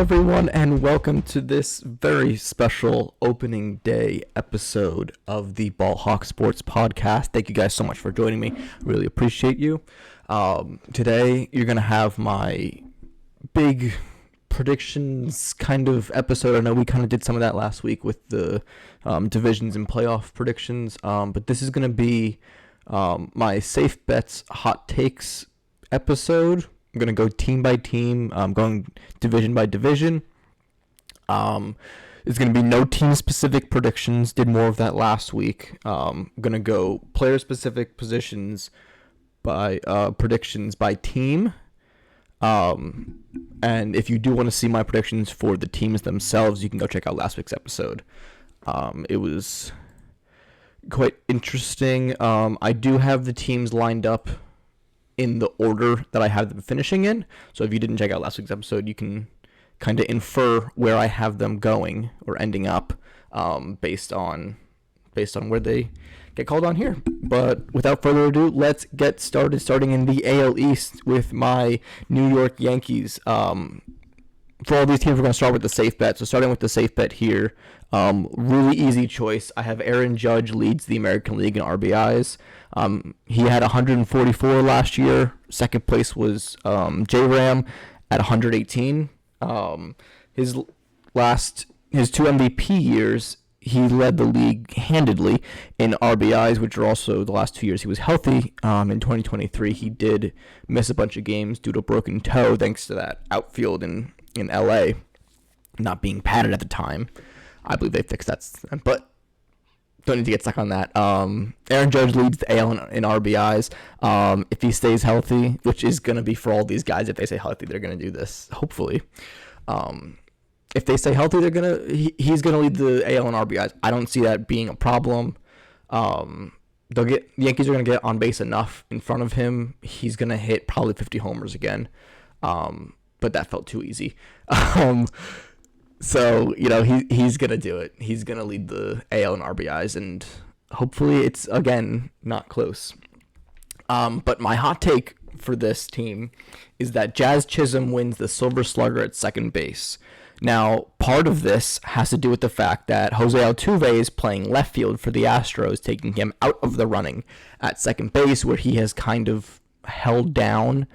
everyone, and welcome to this very special opening day episode of the Ball Hawk Sports Podcast. Thank you guys so much for joining me. Really appreciate you. Today, you're going to have my big predictions kind of episode. I know we kind of did some of that last week with the divisions and playoff predictions, but this is going to be my safe bets, hot takes episode. I'm going to go team by team, going division by division. There's going to be no team-specific predictions. Did more of that last week. I'm going to go player-specific positions by predictions by team. And if you do want to see my predictions for the teams themselves, you can go check out last week's episode. It was quite interesting. I do have the teams lined up in the order that I have them finishing in. So if you didn't check out last week's episode, you can kind of infer where I have them going or ending up based on where they get called on here. But without further ado, let's get started, starting in the AL East with my New York Yankees. For all these teams, we're going to start with the safe bet. So starting with the safe bet here, really easy choice. I have Aaron Judge leads the American League in RBIs. He had 144 last year. Second place was J-Ram at 118. His two MVP years, he led the league handedly in RBIs, which are also the last 2 years he was healthy. In 2023, he did miss a bunch of games due to a broken toe, thanks to that outfield in LA not being padded at the time. I believe they fixed that, but don't need to get stuck on that. Aaron Judge leads the AL in RBIs. If he stays healthy, which is going to be for all these guys, if they stay healthy, they're going to do this, hopefully. If they stay healthy, he's going to lead the AL in RBIs. I don't see that being a problem. The Yankees are going to get on base enough in front of him. He's going to hit probably 50 homers again. But that felt too easy. So, he's going to do it. He's going to lead the AL in RBIs, and hopefully it's, again, not close. But my hot take for this team is that Jazz Chisholm wins the Silver Slugger at second base. Now, part of this has to do with the fact that Jose Altuve is playing left field for the Astros, taking him out of the running at second base, where he has kind of held down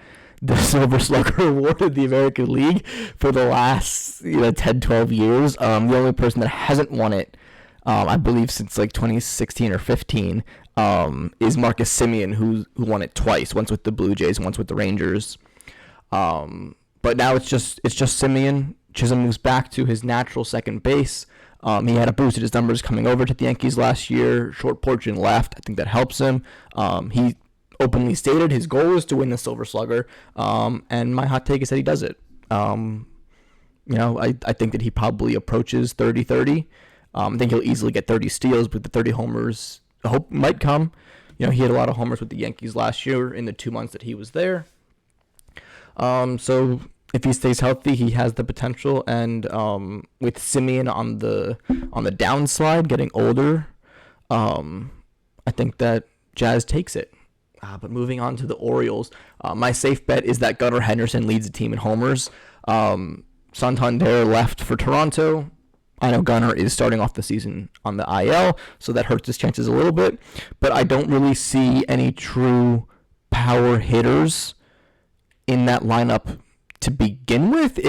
the Silver Slugger award of the American League for the last 10, 12 years. The only person that hasn't won it, I believe since like 2016 or 15, is Marcus Semien, who won it twice, once with the Blue Jays and once with the Rangers. But now it's just Semien. Chisholm moves back to his natural second base. He had a boost at his numbers coming over to the Yankees last year. Short porch and left. I think that helps him. He openly stated his goal is to win the Silver Slugger, and my hot take is that he does it. I think that he probably approaches 30-30. I think he'll easily get 30 steals, but the 30 homers, I hope might come. He had a lot of homers with the Yankees last year in the 2 months that he was there. So if he stays healthy, he has the potential, and with Semien on the downslide, getting older, I think that Jazz takes it. But moving on to the Orioles, my safe bet is that Gunnar Henderson leads the team in homers. Santander left for Toronto. I know Gunnar is starting off the season on the IL, so that hurts his chances a little bit. But I don't really see any true power hitters in that lineup to begin with.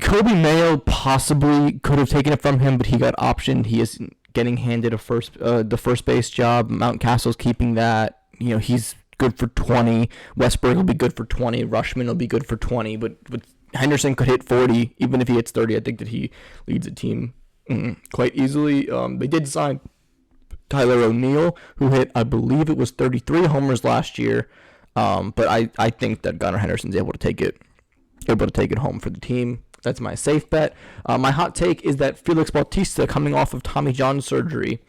Kobe Mayo possibly could have taken it from him, but he got optioned. He isn't getting handed the first base job. Mountcastle's keeping that. He's good for 20. Westberg will be good for 20. Rushman will be good for 20. But Henderson could hit 40. Even if he hits 30, I think that he leads the team quite easily. They did sign Tyler O'Neill, who hit, I believe it was 33 homers last year. But I think that Gunnar Henderson's able to take it home for the team. That's my safe bet. My hot take is that Felix Bautista, coming off of Tommy John surgery,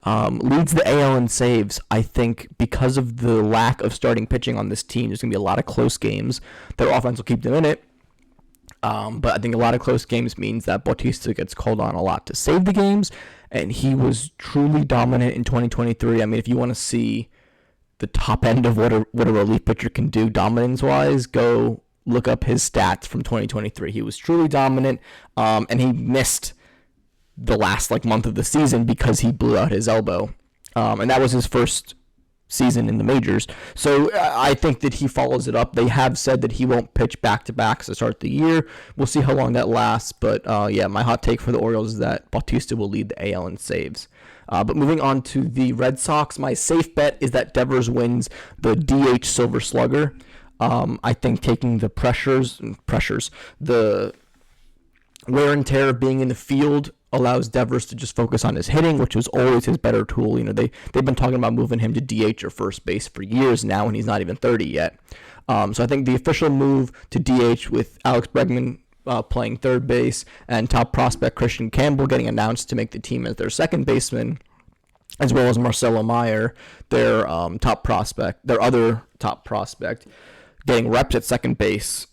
leads the AL in saves. I think because of the lack of starting pitching on this team, there's going to be a lot of close games. Their offense will keep them in it. But I think a lot of close games means that Bautista gets called on a lot to save the games, and he was truly dominant in 2023. I mean, if you want to see the top end of what a relief pitcher can do dominance-wise, go look up his stats from 2023. He was truly dominant, and he missed the last month of the season because he blew out his elbow, and that was his first season in the majors. So I think that he follows it up. They have said that he won't pitch back-to-backs to start the year. We'll see how long that lasts. But my hot take for the Orioles is that Bautista will lead the AL in saves. But moving on to the Red Sox, my safe bet is that Devers wins the DH Silver Slugger. I think taking the pressures, the wear and tear of being in the field allows Devers to just focus on his hitting, which was always his better tool. They've been talking about moving him to DH or first base for years now, and he's not even 30 yet. So I think the official move to DH with Alex Bregman playing third base and top prospect Christian Campbell getting announced to make the team as their second baseman, as well as Marcelo Meyer, their other top prospect, getting reps at second base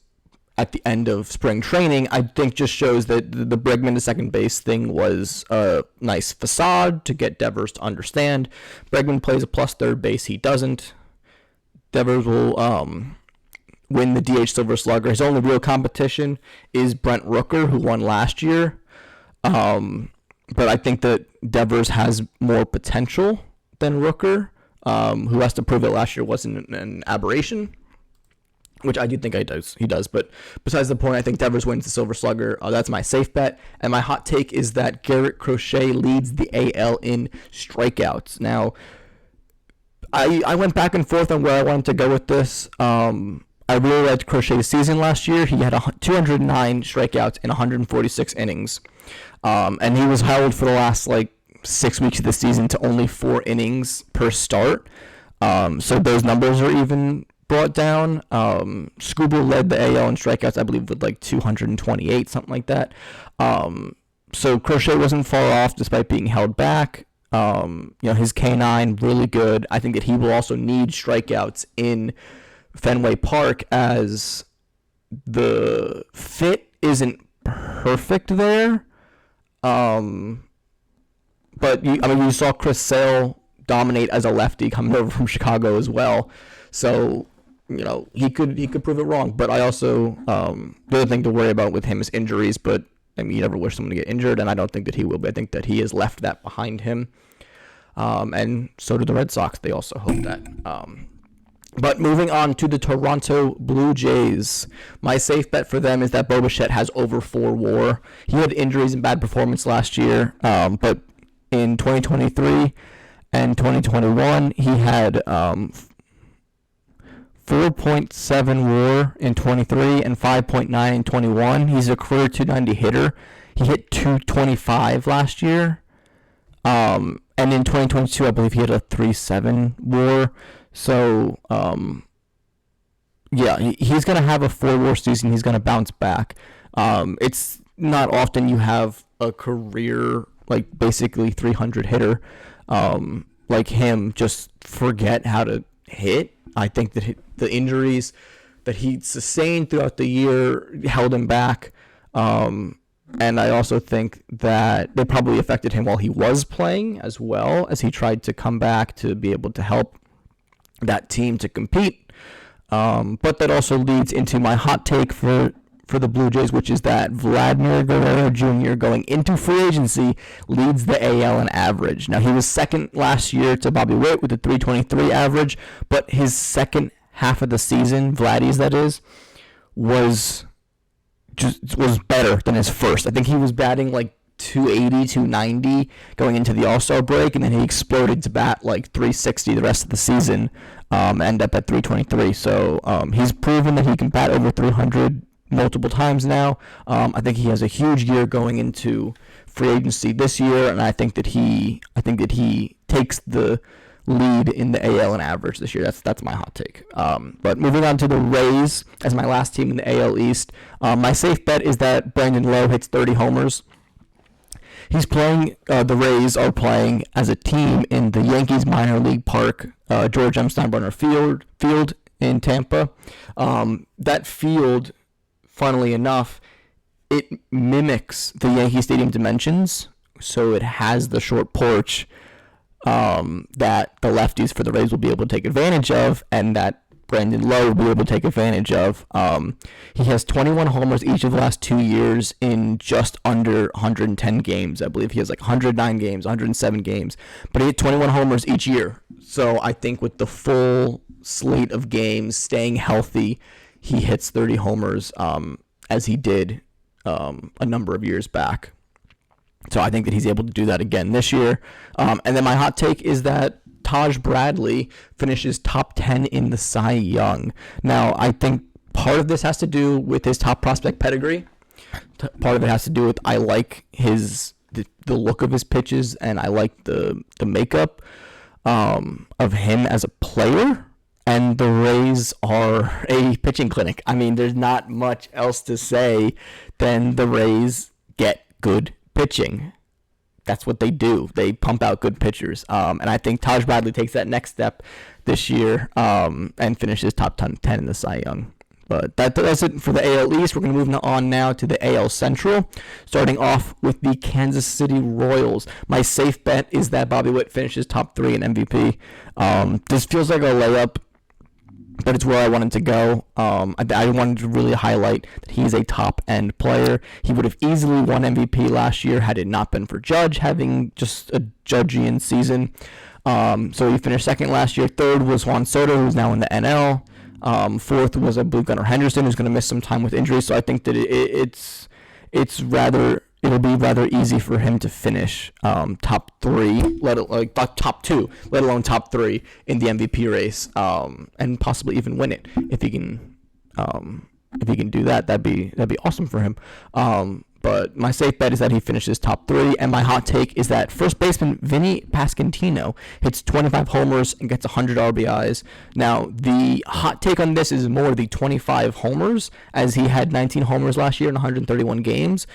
at the end of spring training, I think just shows that the Bregman to second base thing was a nice facade to get Devers to understand. Bregman plays a plus third base. He doesn't. Devers will win the DH Silver Slugger. His only real competition is Brent Rooker, who won last year. But I think that Devers has more potential than Rooker, who has to prove it last year wasn't an aberration, which I do think he does. But besides the point, I think Devers wins the Silver Slugger. That's my safe bet. And my hot take is that Garrett Crochet leads the AL in strikeouts. Now, I went back and forth on where I wanted to go with this. I really liked Crochet's season last year. He had 209 strikeouts in 146 innings. And he was held for the last 6 weeks of the season to only 4 innings per start. So those numbers are even brought down. Skubal led the AL in strikeouts, I believe, with 228, something like that. So Crochet wasn't far off despite being held back. His K9 really good. I think that he will also need strikeouts in Fenway Park as the fit isn't perfect there. But you saw Chris Sale dominate as a lefty coming over from Chicago as well. So he could prove it wrong. But I also the other thing to worry about with him is injuries. But you never wish someone to get injured, and I don't think that he will. But I think that he has left that behind him. And so do the Red Sox. They also hope that. But moving on to the Toronto Blue Jays, my safe bet for them is that Bo Bichette has over 4 WAR. He had injuries and bad performance last year, but in 2023 and 2021, he had 4.7 WAR in 23 and 5.9 in 21. He's a career 290 hitter. He hit 225 last year. And in 2022, I believe he had a 3.7 WAR. So, he's going to have a 4 WAR season. He's going to bounce back. It's not often you have a career, basically 300 hitter like him just forget how to hit. I think that the injuries that he sustained throughout the year held him back. And I also think that they probably affected him while he was playing as well, as he tried to come back to be able to help that team to compete. But that also leads into my hot take for the Blue Jays, which is that Vladimir Guerrero Jr. going into free agency leads the AL in average. Now, he was second last year to Bobby Witt with a 323 average, but his second half of the season, Vladdy's that is, was better than his first. I think he was batting 280, 290 going into the All-Star break, and then he exploded to bat 360 the rest of the season, end up at 323. So he's proven that he can bat over 300 multiple times now. I think he has a huge year going into free agency this year, and I think that he takes the lead in the AL in average this year. That's my hot take. But moving on to the Rays as my last team in the AL East, my safe bet is that Brandon Lowe hits 30 homers. He's playing, the Rays are playing as a team in the Yankees minor league park, George M. Steinbrenner Field in Tampa. That field, funnily enough, it mimics the Yankee Stadium dimensions, so it has the short porch that the lefties for the Rays will be able to take advantage of, and that Brandon Lowe will be able to take advantage of. He has 21 homers each of the last 2 years in just under 110 games. I believe he has like 109 games, 107 games, but he hit 21 homers each year. So I think with the full slate of games, staying healthy, he hits 30 homers as he did a number of years back. So I think that he's able to do that again this year. And then my hot take is that Taj Bradley finishes top 10 in the Cy Young. Now, I think part of this has to do with his top prospect pedigree. Part of it has to do with I like the look of his pitches, and I like the makeup of him as a player. And the Rays are a pitching clinic. I mean, there's not much else to say than the Rays get good pitching. That's what they do. They pump out good pitchers. And I think Taj Bradley takes that next step this year and finishes top 10 in the Cy Young. But that's it for the AL East. We're going to move on now to the AL Central, starting off with the Kansas City Royals. My safe bet is that Bobby Witt finishes top 3 in MVP. This feels like a layup, but it's where I wanted to go. I wanted to really highlight that he's a top-end player. He would have easily won MVP last year had it not been for Judge having just a Judgian season. So he finished second last year. Third was Juan Soto, who's now in the NL. Fourth was, I believe, Gunnar Henderson, who's going to miss some time with injury. So I think that it'll be rather easy for him to finish top 3, top 2, let alone top 3 in the MVP race, and possibly even win it if he can. If he can do that, that'd be awesome for him. But my safe bet is that he finishes top 3, and my hot take is that first baseman Vinny Pasquantino hits 25 homers and gets 100 RBIs. Now, the hot take on this is more the 25 homers, as he had 19 homers last year in 131 games.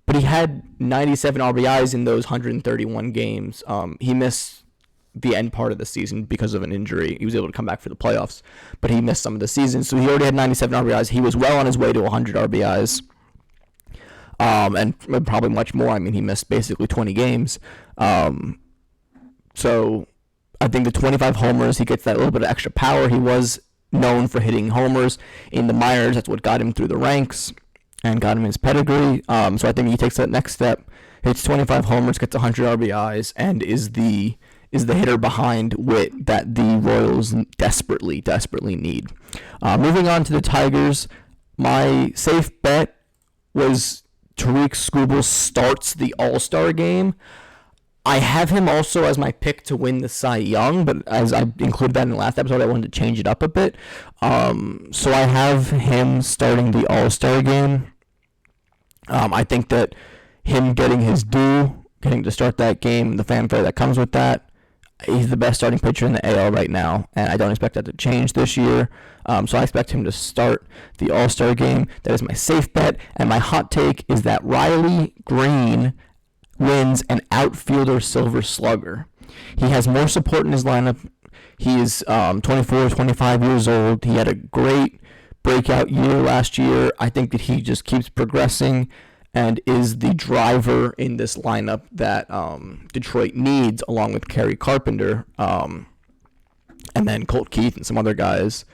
But he had 97 RBIs in those 131 games. He missed the end part of the season because of an injury. He was able to come back for the playoffs, but he missed some of the season. So he already had 97 RBIs. He was well on his way to 100 RBIs, and probably much more. I mean, he missed basically 20 games. So I think the 25 homers, he gets that little bit of extra power. He was known for hitting homers in the minors. That's what got him through the ranks and got him his pedigree. So I think he takes that next step, hits 25 homers, gets 100 RBIs, and is the hitter behind Witt that the Royals desperately need. Moving on to the Tigers, my safe bet was Tariq Skubal starts the All-Star game. I have him also as my pick to win the Cy Young, but as I included that in the last episode, I wanted to change it up a bit. So I have him starting the All-Star game. I think that him getting his due, getting to start that game, the fanfare that comes with that, he's the best starting pitcher in the AL right now, and I don't expect that to change this year. So I expect him to start the All-Star game. That is my safe bet, and my hot take is that Riley Green wins an outfielder Silver Slugger. He has more support in his lineup. He is 24, 25 years old. He had a great breakout year last year. I think that he just keeps progressing and is the driver in this lineup that Detroit needs, along with Kerry Carpenter, and then Colt Keith and some other guys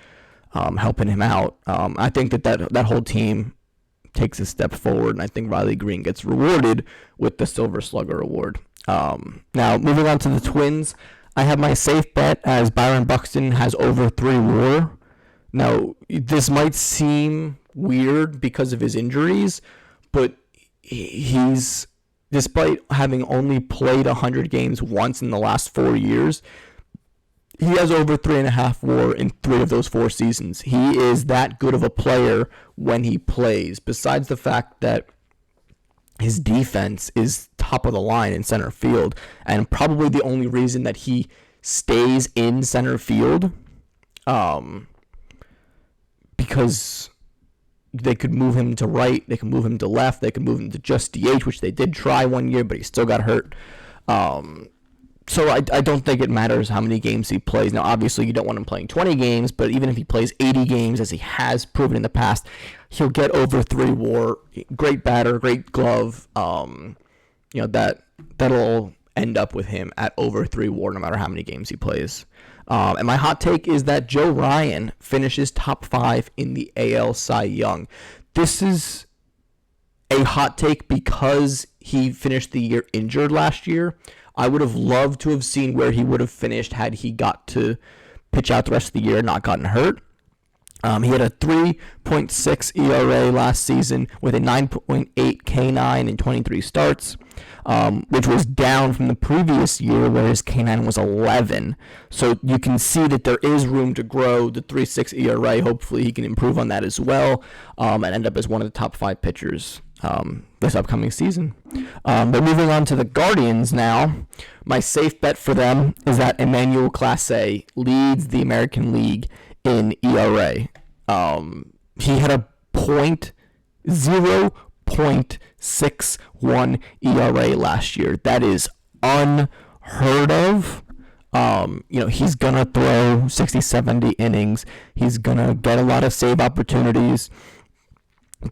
helping him out. I think that whole team takes a step forward, and I think Riley Green gets rewarded with the Silver Slugger Award. Now, moving on to the Twins, I have my safe bet as Byron Buxton has over 3 WAR. Now, this might seem weird because of his injuries, but he's, despite having only played 100 games once in the last 4 years, he has over 3.5 WAR in 3 of those 4 seasons. He is that good of a player when he plays, besides the fact that his defense is top of the line in center field, and probably the only reason that he stays in center field, because they could move him to right, they can move him to left, they can move him to just DH, which they did try one year, but he still got hurt. So I don't think it matters how many games he plays. Now, obviously, you don't want him playing 20 games, but even if he plays 80 games, as he has proven in the past, he'll get over 3 WAR. Great batter, great glove. That'll end up with him at over 3 WAR no matter how many games he plays. And my hot take is that Joe Ryan finishes top 5 in the AL Cy Young. This is a hot take because he finished the year injured last year. I would have loved to have seen where he would have finished had he got to pitch out the rest of the year and not gotten hurt. He had a 3.6 ERA last season with a 9.8 K9 in 23 starts, which was down from the previous year where his K9 was 11. So you can see that there is room to grow the 3.6 ERA. Hopefully he can improve on that as well and end up as one of the top 5 pitchers this upcoming season. But moving on to the Guardians now, my safe bet for them is that Emmanuel Clase leads the American League in ERA. He had a 0.61 ERA last year. That is unheard of. He's going to throw 60, 70 innings. He's going to get a lot of save opportunities.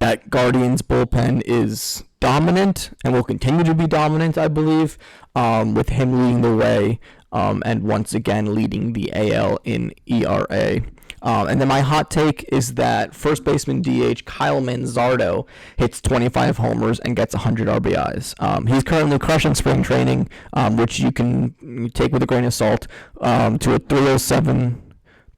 That Guardians bullpen is dominant and will continue to be dominant, I believe, with him leading the way and once again leading the AL in ERA. And then my hot take is that first baseman DH Kyle Manzardo hits 25 homers and gets 100 RBIs. He's currently crushing spring training, which you can take with a grain of salt, to a 307,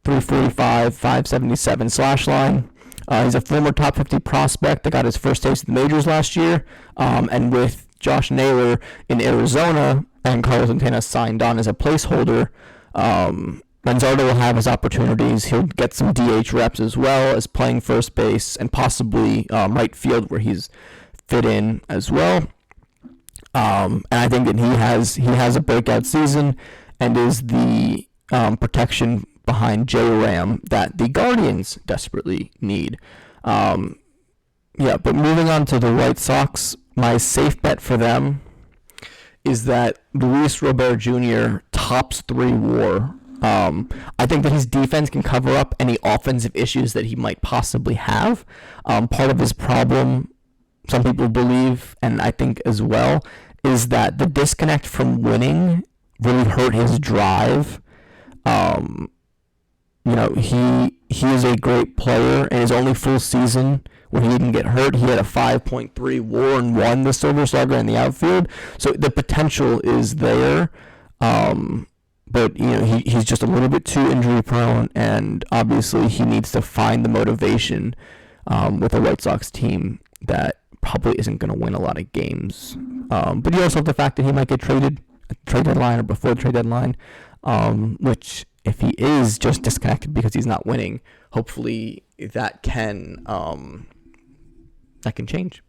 345, 577 slash line. He's a former top 50 prospect that got his first taste of the majors last year. And with Josh Naylor in Arizona and Carlos Santana signed on as a placeholder, Manzardo will have his opportunities. He'll get some DH reps as well as playing first base and possibly right field where he's fit in as well. And I think that he has a breakout season and is the protection behind J. Ram that the Guardians desperately need. But moving on to the White Sox, my safe bet for them is that Luis Robert Jr. tops 3 WAR. I think that his defense can cover up any offensive issues that he might possibly have. Part of his problem, some people believe, and I think as well, is that the disconnect from winning really hurt his drive. He is a great player, and his only full season when he didn't get hurt, he had a 5.3 WAR and won the Silver Slugger in the outfield. So the potential is there. But he's just a little bit too injury prone, and obviously he needs to find the motivation with a White Sox team that probably isn't going to win a lot of games. But you also have the fact that he might get traded at the trade deadline or before the trade deadline, which if he is just disconnected because he's not winning, hopefully that can change.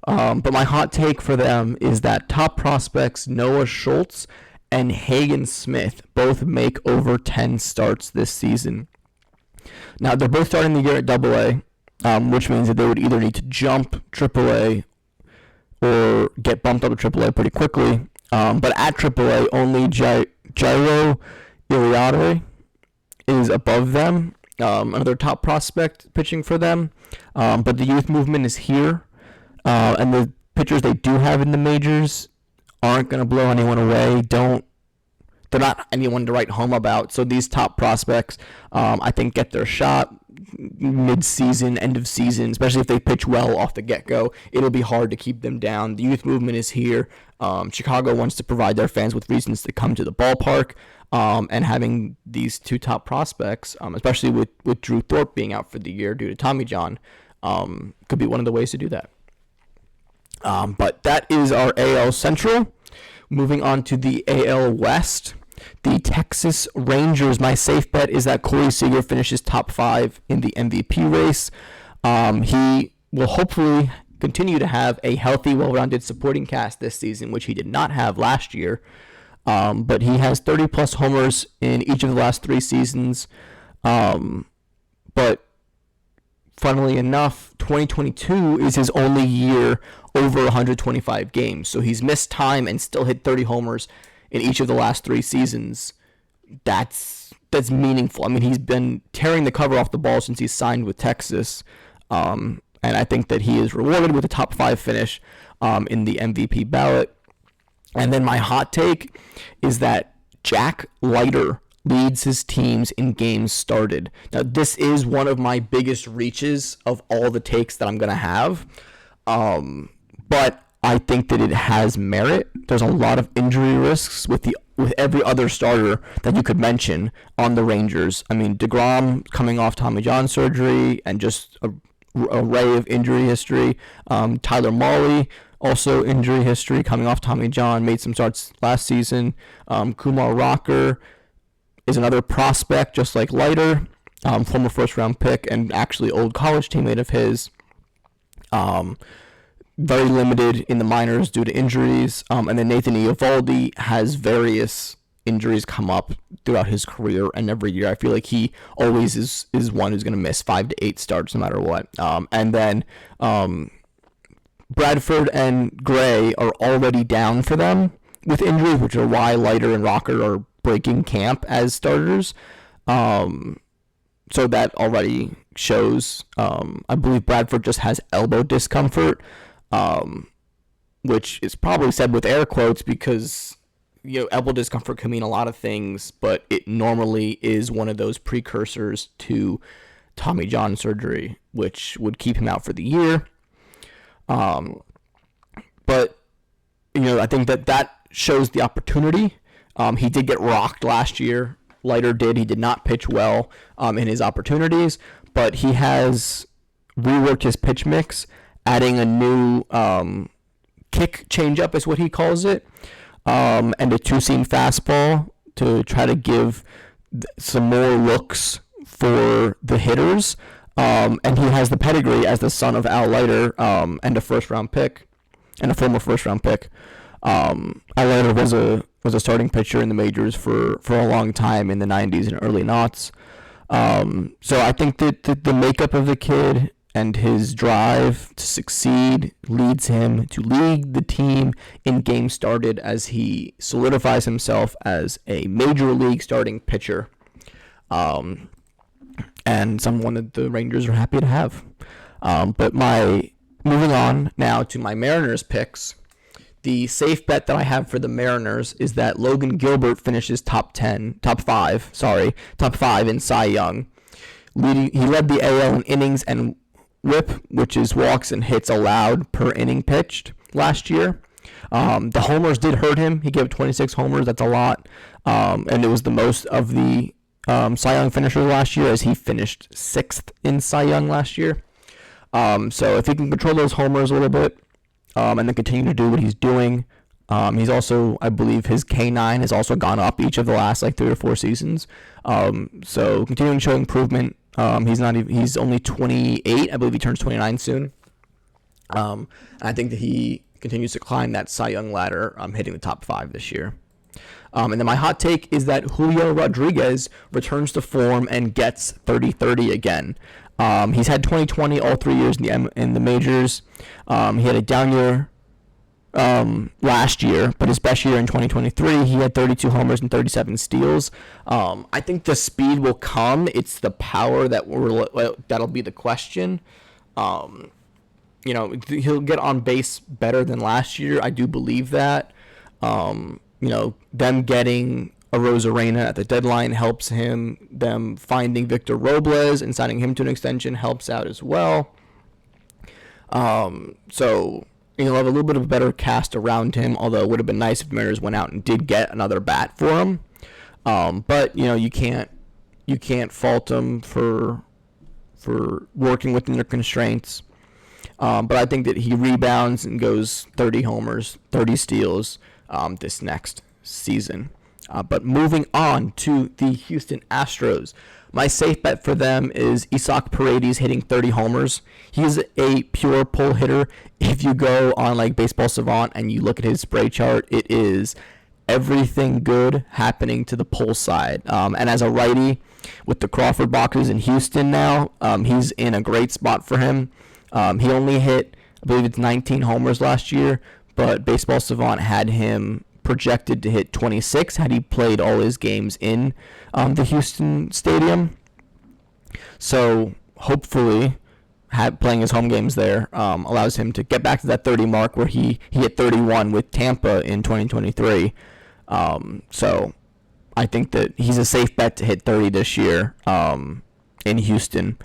But my hot take for them is that top prospects Noah Schultz and Hagen Smith both make over 10 starts this season. Now, they're both starting the year at AA, which means that they would either need to jump AAA or get bumped up to AAA pretty quickly. But at AAA, only Jairo Iriarte is above them, another top prospect pitching for them. But the youth movement is here, and the pitchers they do have in the majors aren't going to blow anyone away. They're not anyone to write home about. So these top prospects, I think, get their shot mid-season, end of season, especially if they pitch well off the get-go. It'll be hard to keep them down. The youth movement is here. Chicago wants to provide their fans with reasons to come to the ballpark, and having these two top prospects, especially with Drew Thorpe being out for the year due to Tommy John, could be one of the ways to do that. But that is our AL Central. Moving on to the AL West, the Texas Rangers. My safe bet is that Corey Seager finishes top 5 in the MVP race. He will hopefully continue to have a healthy, well-rounded supporting cast this season, which he did not have last year. But he has 30-plus homers in each of the last 3 seasons. But funnily enough, 2022 is his only year over 125 games. So he's missed time and still hit 30 homers in each of the last 3 seasons. That's meaningful. I mean, he's been tearing the cover off the ball since he signed with Texas. And I think that he is rewarded with a top 5 finish in the MVP ballot. And then my hot take is that Jack Leiter leads his teams in games started. Now, this is one of my biggest reaches of all the takes that I'm going to have. But I think that it has merit. There's a lot of injury risks with every other starter that you could mention on the Rangers. I mean, DeGrom coming off Tommy John surgery and just a array of injury history. Tyler Mahle, also injury history, coming off Tommy John, made some starts last season. Kumar Rocker is another prospect, just like Leiter, former first-round pick and actually old college teammate of his. Very limited in the minors due to injuries. And then Nathan Eovaldi has various injuries come up throughout his career, and every year I feel like he always is one who's going to miss 5 to 8 starts no matter what. And then Bradford and Gray are already down for them with injuries, which are why Leiter and Rocker are breaking camp as starters. So that already shows. I believe Bradford just has elbow discomfort, which is probably said with air quotes because elbow discomfort can mean a lot of things, but it normally is one of those precursors to Tommy John surgery, which would keep him out for the year. But I think that shows the opportunity. He did get rocked last year. Leiter did. He did not pitch well in his opportunities, but he has reworked his pitch mix, adding a new kick changeup is what he calls it, and a two-seam fastball to try to give some more looks for the hitters. And he has the pedigree as the son of Al Leiter, and a first-round pick, and a former first-round pick. Al Leiter was a starting pitcher in the majors for a long time in the 90s and early noughts. So I think that the makeup of the kid and his drive to succeed leads him to lead the team in games started as he solidifies himself as a major league starting pitcher, and someone that the Rangers are happy to have. But moving on now to my Mariners picks, the safe bet that I have for the Mariners is that Logan Gilbert finishes top 5 in Cy Young. He led the AL in innings and WHIP, which is walks and hits allowed per inning pitched last year. The homers did hurt him. He gave 26 homers. That's a lot. And it was the most of the Cy Young finishers last year, as he finished 6th in Cy Young last year. So if he can control those homers a little bit, and then continue to do what he's doing, he's also, I believe his K9 has also gone up each of the last 3 or 4 seasons. So continuing to show improvement. He's only 28. I believe he turns 29 soon. And I think that he continues to climb that Cy Young ladder, hitting the top 5 this year. And then my hot take is that Julio Rodriguez returns to form and gets 30-30 again. He's had 20-20 all 3 years in the majors. He had a down year last year, but his best year in 2023, he had 32 homers and 37 steals. I think the speed will come. It's the power that'll be the question. He'll get on base better than last year. I do believe that. Them getting a Rosarena at the deadline helps him. Them finding Victor Robles and signing him to an extension helps out as well. So he'll have a little bit of a better cast around him, although it would have been nice if Mariners went out and did get another bat for him. But you can't fault him for working within their constraints. But I think that he rebounds and goes 30 homers, 30 steals this next season. But moving on to the Houston Astros, my safe bet for them is Isaac Paredes hitting 30 homers. He's a pure pull hitter. If you go on Baseball Savant and you look at his spray chart, it is everything good happening to the pull side. And as a righty with the Crawford boxes in Houston now, he's in a great spot for him. He only hit, I believe it's 19 homers last year, but Baseball Savant had him projected to hit 26 had he played all his games in the Houston stadium. So hopefully playing his home games there allows him to get back to that 30 mark where he hit 31 with Tampa in 2023. So I think that he's a safe bet to hit 30 this year in Houston,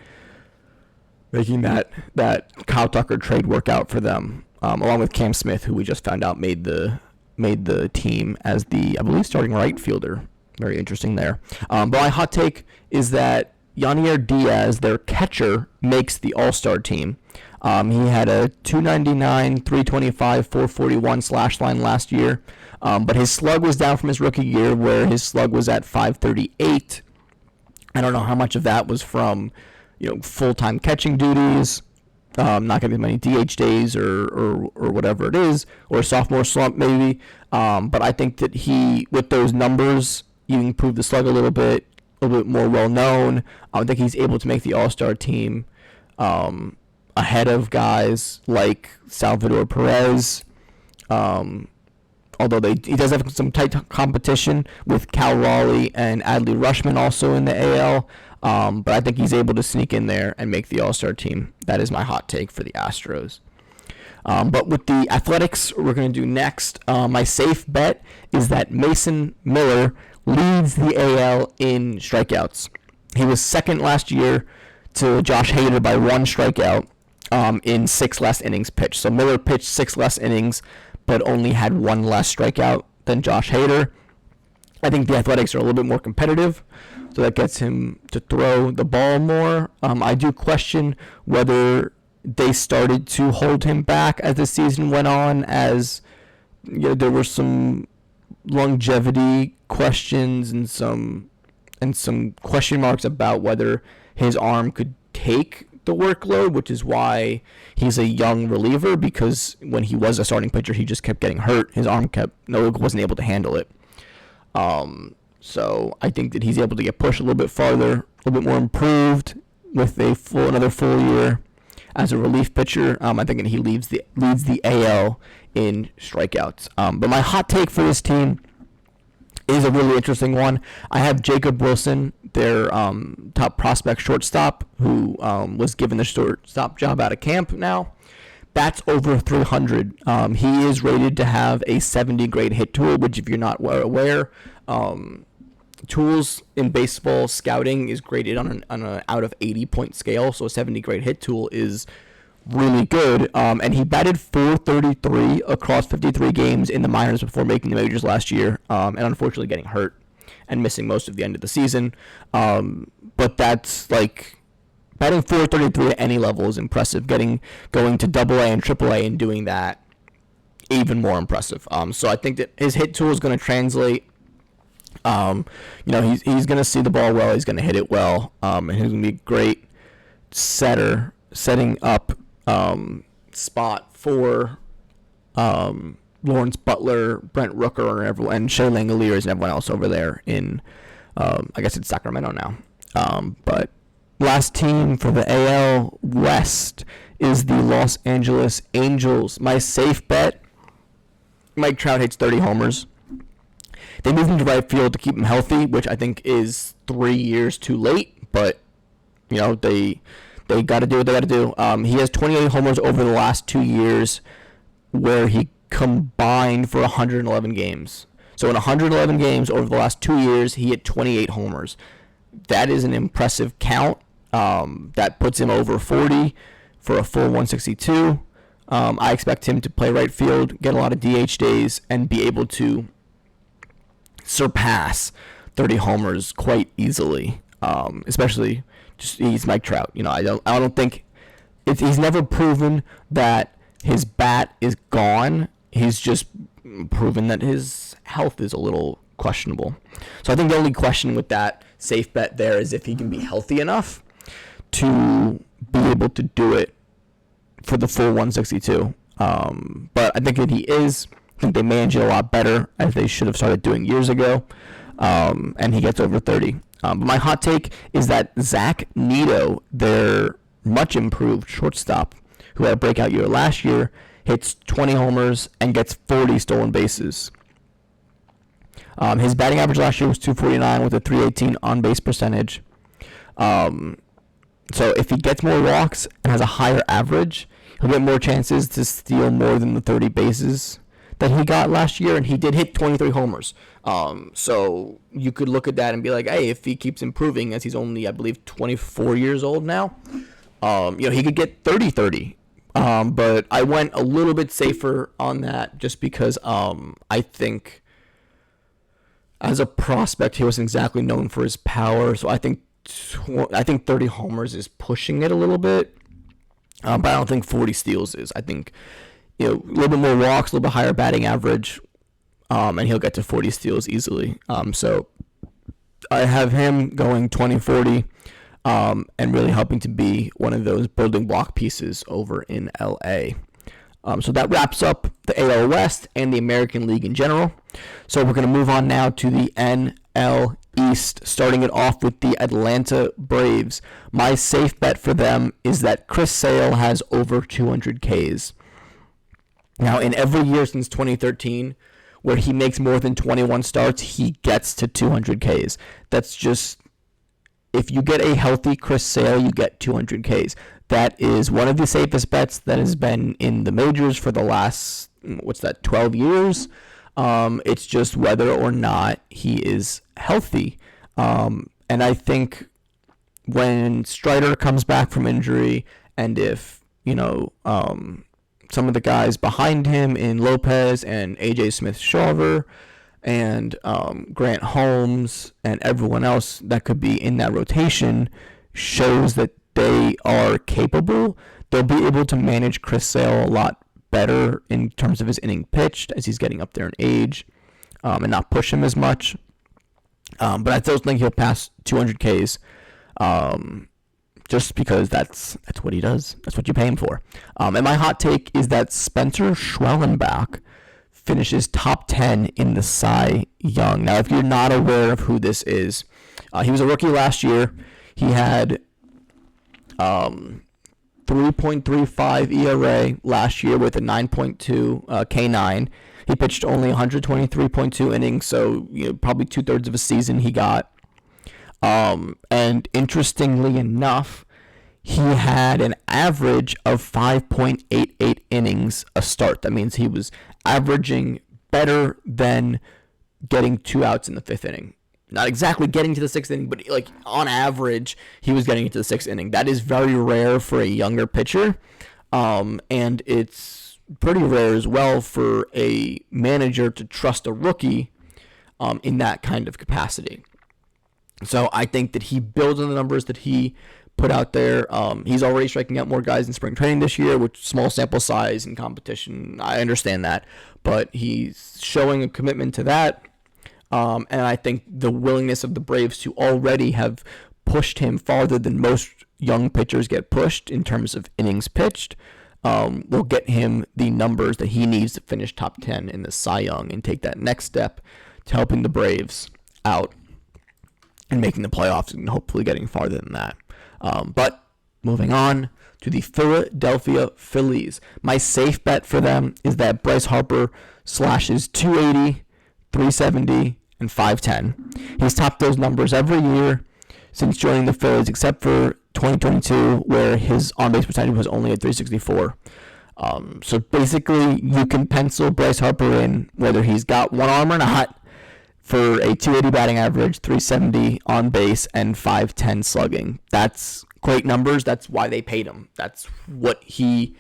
making that Kyle Tucker trade work out for them, along with Cam Smith, who we just found out made the team as the, I believe, starting right fielder. Very interesting there. But my hot take is that Yanier Diaz, their catcher, makes the All-Star team. He had a 299, 325, 441 slash line last year, but his slug was down from his rookie year, where his slug was at 538. I don't know how much of that was from, full-time catching duties, not getting as many DH days or whatever it is, or a sophomore slump maybe. But I think that he, with those numbers, you improve the slug a little bit more well-known. I think he's able to make the All-Star team ahead of guys like Salvador Perez, although he does have some tight competition with Cal Raleigh and Adley Rutschman also in the AL, but I think he's able to sneak in there and make the All-Star team. That is my hot take for the Astros. But with the Athletics, we're going to do next. My safe bet is that Mason Miller leads the AL in strikeouts. He was second last year to Josh Hader by 1 strikeout in 6 less innings pitched. So Miller pitched 6 less innings, but only had 1 less strikeout than Josh Hader. I think the Athletics are a little bit more competitive, so that gets him to throw the ball more. I do question whether they started to hold him back as the season went on, as there were some longevity questions and some question marks about whether his arm could take the workload, which is why he's a young reliever, because when he was a starting pitcher, he just kept getting hurt. His arm wasn't able to handle it. So I think that he's able to get pushed a little bit farther, a little bit more improved with another full year as a relief pitcher. I think he leads the AL in strikeouts. But my hot take for this team is a really interesting one. I have Jacob Wilson, their top prospect shortstop, who was given the shortstop job out of camp now. Bats over 300. He is rated to have a 70 grade hit tool, which, if you're not aware, tools in baseball scouting is graded on an out of 80 point scale. So a 70 grade hit tool is really good. And he batted .433 across 53 games in the minors before making the majors last year, and unfortunately getting hurt and missing most of the end of the season. But that's like, batting .433 at any level is impressive. Going to AA and AAA and doing that, even more impressive. So I think that his hit tool is going to translate. He's going to see the ball well. He's going to hit it well. And he's going to be a great setting up spot for Lawrence Butler, Brent Rooker, and Shea Langoliers and everyone else over there in, I guess it's Sacramento now. But last team for the AL West is the Los Angeles Angels. My safe bet, Mike Trout hits 30 homers. They moved him to right field to keep him healthy, which I think is 3 years too late, but they got to do what they got to do. He has 28 homers over the last 2 years, where he combined for 111 games. So in 111 games over the last 2 years, he hit 28 homers. That is an impressive count. That puts him over 40 for a full 162. I expect him to play right field, get a lot of DH days, and be able to surpass 30 homers quite easily. Especially, he's Mike Trout. I don't think he's never proven that his bat is gone. He's just proven that his health is a little questionable. So I think the only question with that safe bet there is if he can be healthy enough to be able to do it for the full 162. But I think that he is. I think they manage it a lot better, as they should have started doing years ago. And he gets over 30. But my hot take is that Zach Neto, their much improved shortstop, who had a breakout year last year, hits 20 homers and gets 40 stolen bases. His batting average last year was .249 with a .318 on-base percentage. So if he gets more walks and has a higher average, he'll get more chances to steal more than the 30 bases that he got last year, and he did hit 23 homers. So you could look at that and be like, hey, if he keeps improving, as he's only, I believe, 24 years old now, he could get 30-30. But I went a little bit safer on that just because I think as a prospect, he wasn't exactly known for his power. So I think 30 homers is pushing it a little bit. But I don't think 40 steals is. I think a little bit more walks, a little bit higher batting average, and he'll get to 40 steals easily. So I have him going 20-40, and really helping to be one of those building block pieces over in LA. So that wraps up the AL West and the American League in general. So we're going to move on now to the NL East, starting it off with the Atlanta Braves. My safe bet for them is that Chris Sale has over 200 Ks. Now, in every year since 2013, where he makes more than 21 starts, he gets to 200 Ks. That's just, if you get a healthy Chris Sale, you get 200 Ks. That is one of the safest bets that has been in the majors for the last, 12 years. It's just whether or not he is healthy. And I think when Strider comes back from injury, and if, some of the guys behind him in Lopez and A.J. Smith-Shawver and Grant Holmes and everyone else that could be in that rotation shows that they are capable, they'll be able to manage Chris Sale a lot better in terms of his inning pitched as he's getting up there in age, and not push him as much. But I still think he'll pass 200 Ks. Just because that's what he does. That's what you pay him for. And my hot take is that Spencer Schwellenbach finishes top 10 in the Cy Young. Now, if you're not aware of who this is, he was a rookie last year. He had 3.35 ERA last year with a 9.2 K9. He pitched only 123.2 innings, so probably 2/3 of a season he got. And interestingly enough, he had an average of 5.88 innings a start. That means he was averaging better than getting 2 outs in the 5th inning. Not exactly getting to the 6th inning, but on average, he was getting into the 6th inning. That is very rare for a younger pitcher, and it's pretty rare as well for a manager to trust a rookie in that kind of capacity. So I think that he builds on the numbers that he put out there. He's already striking out more guys in spring training this year, which small sample size and competition. I understand that, but he's showing a commitment to that. And I think the willingness of the Braves to already have pushed him farther than most young pitchers get pushed in terms of innings pitched will get him the numbers that he needs to finish top 10 in the Cy Young and take that next step to helping the Braves out and making the playoffs and hopefully getting farther than that. But moving on to the Philadelphia Phillies. My safe bet for them is that Bryce Harper slashes 280, 370, and 510. He's topped those numbers every year since joining the Phillies, except for 2022, where his on-base percentage was only at 364. So basically, you can pencil Bryce Harper in, whether he's got one arm or not, for a 280 batting average, 370 on base, and 510 slugging. That's great numbers. That's why they paid him. That's what he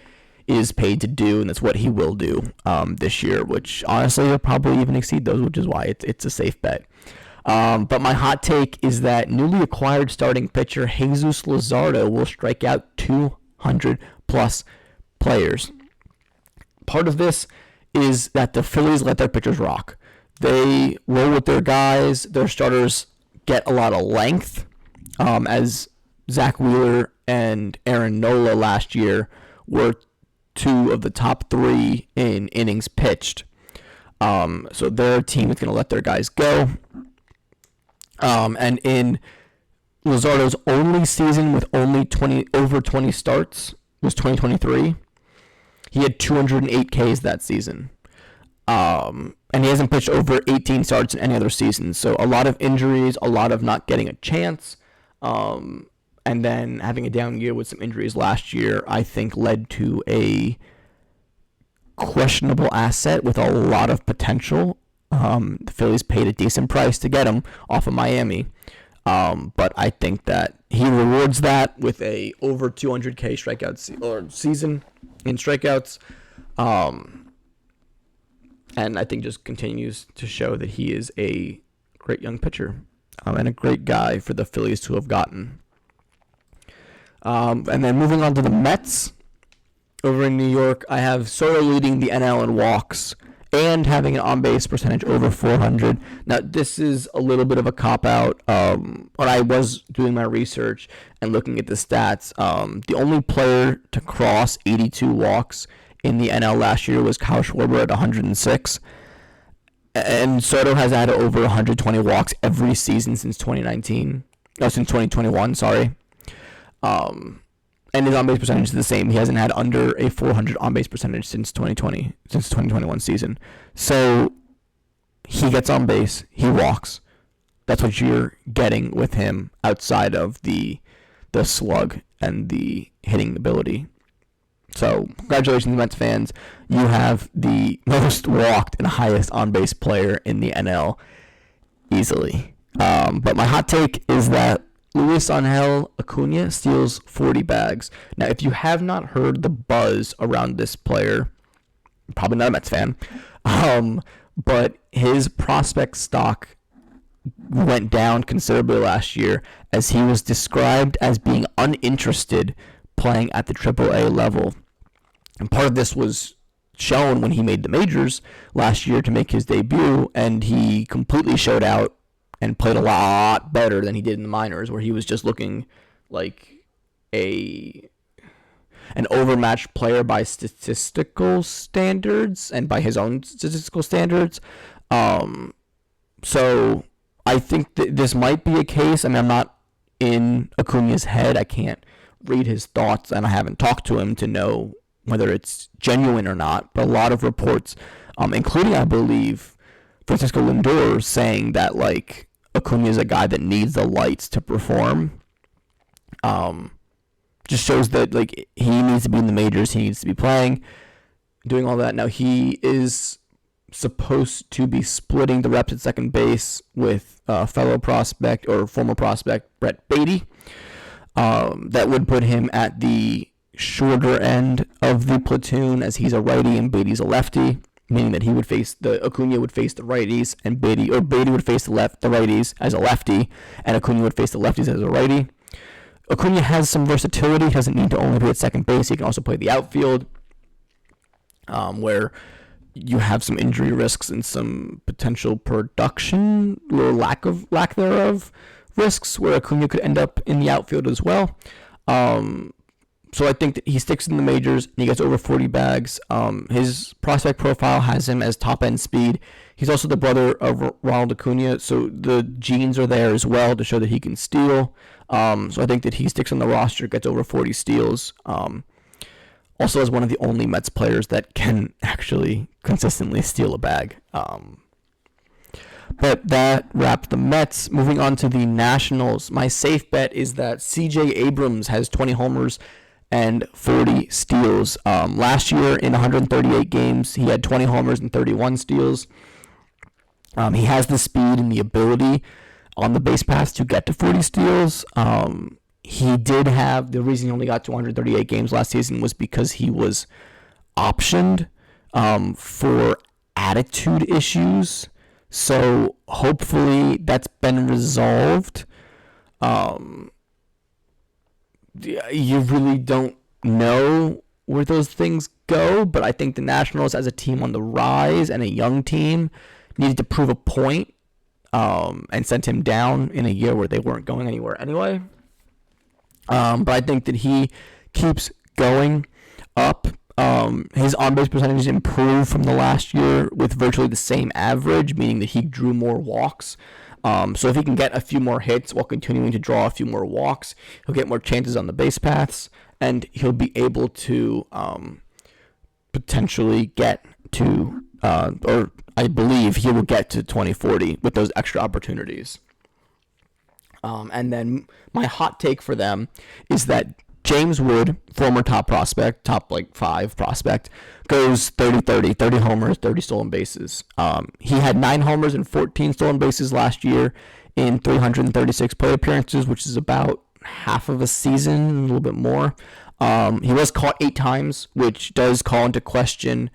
is paid to do, and that's what he will do this year, which honestly will probably even exceed those, which is why it's a safe bet. But my hot take is that newly acquired starting pitcher Jesus Luzardo will strike out 200-plus players. Part of this is that the Phillies let their pitchers rock. They roll with their guys. Their starters get a lot of length, as Zach Wheeler and Aaron Nola last year were 2 of the top 3 in innings pitched. So their team is going to let their guys go. And in Luzardo's only season with only over 20 starts was 2023. He had 208 Ks that season. And he hasn't pitched over 18 starts in any other season. So a lot of injuries, a lot of not getting a chance. and then having a down year with some injuries last year, I think led to a questionable asset with a lot of potential. The Phillies paid a decent price to get him off of Miami. But I think that he rewards that with a over 200K strikeout season in strikeouts. And I think just continues to show that he is a great young pitcher and a great guy for the Phillies to have gotten. And then moving on to the Mets. Over in New York, I have Soto leading the NL in walks and having an on-base percentage over 400. Now, this is a little bit of a cop-out. When I was doing my research and looking at the stats, the only player to cross 82 walks in the NL last year was Kyle Schwarber at 106. And Soto has had over 120 walks every season since 2021, sorry. And his on-base percentage is the same. He hasn't had under a 400 on-base percentage since 2021 season. So he gets on base, he walks. That's what you're getting with him outside of the slug and the hitting ability. So congratulations, Mets fans. You have the most walked and highest on-base player in the NL easily. But my hot take is that Luis Angel Acuna steals 40 bags. Now, if you have not heard the buzz around this player, probably not a Mets fan, but his prospect stock went down considerably last year as he was described as being uninterested playing at the AAA level. And part of this was shown when he made the majors last year to make his debut, and he completely showed out and played a lot better than he did in the minors, where he was just looking like an overmatched player by statistical standards and by his own statistical standards. So I think that this might be a case. I mean, I'm not in Acuna's head. I can't read his thoughts, and I haven't talked to him to know whether it's genuine or not. But a lot of reports, including, I believe, Francisco Lindor, saying that, like, Acuna is a guy that needs the lights to perform. Just shows that, like, he needs to be in the majors. He needs to be playing, doing all that. Now, he is supposed to be splitting the reps at second base with fellow prospect or former prospect Brett Beatty. That would put him at the shorter end of the platoon, as he's a righty and Beatty's a lefty, meaning that Acuna would face the righties, and Beatty would face the righties as a lefty, and Acuna would face the lefties as a righty. Acuna has some versatility. He doesn't need to only be at second base. He can also play the outfield, where you have some injury risks and some potential production or lack thereof risks, where Acuna could end up in the outfield as well. So I think that he sticks in the majors and he gets over 40 bags. His prospect profile has him as top-end speed. He's also the brother of Ronald Acuna, so the genes are there as well to show that he can steal. So I think that he sticks on the roster, gets over 40 steals. Also is one of the only Mets players that can actually consistently steal a bag. But that wraps the Mets. Moving on to the Nationals, my safe bet is that C.J. Abrams has 20 homers and 40 steals. Last year in 138 games, he had 20 homers and 31 steals. He has the speed and the ability on the base paths to get to 40 steals. He did have, the reason he only got to 138 games last season was because he was optioned for attitude issues. So hopefully that's been resolved. You really don't know where those things go, but I think the Nationals, as a team on the rise and a young team, needed to prove a point and sent him down in a year where they weren't going anywhere anyway. But I think that he keeps going up. His on-base percentage improved from the last year with virtually the same average, meaning that he drew more walks. So if he can get a few more hits while continuing to draw a few more walks, he'll get more chances on the base paths, and he'll be able to potentially get to, or I believe he will get to 2040 with those extra opportunities. And then my hot take for them is that James Wood, former top prospect, top like 5 prospect, goes 30 homers, 30 stolen bases. He had 9 homers and 14 stolen bases last year in 336 plate appearances, which is about half of a season, a little bit more. He was caught 8 times, which does call into question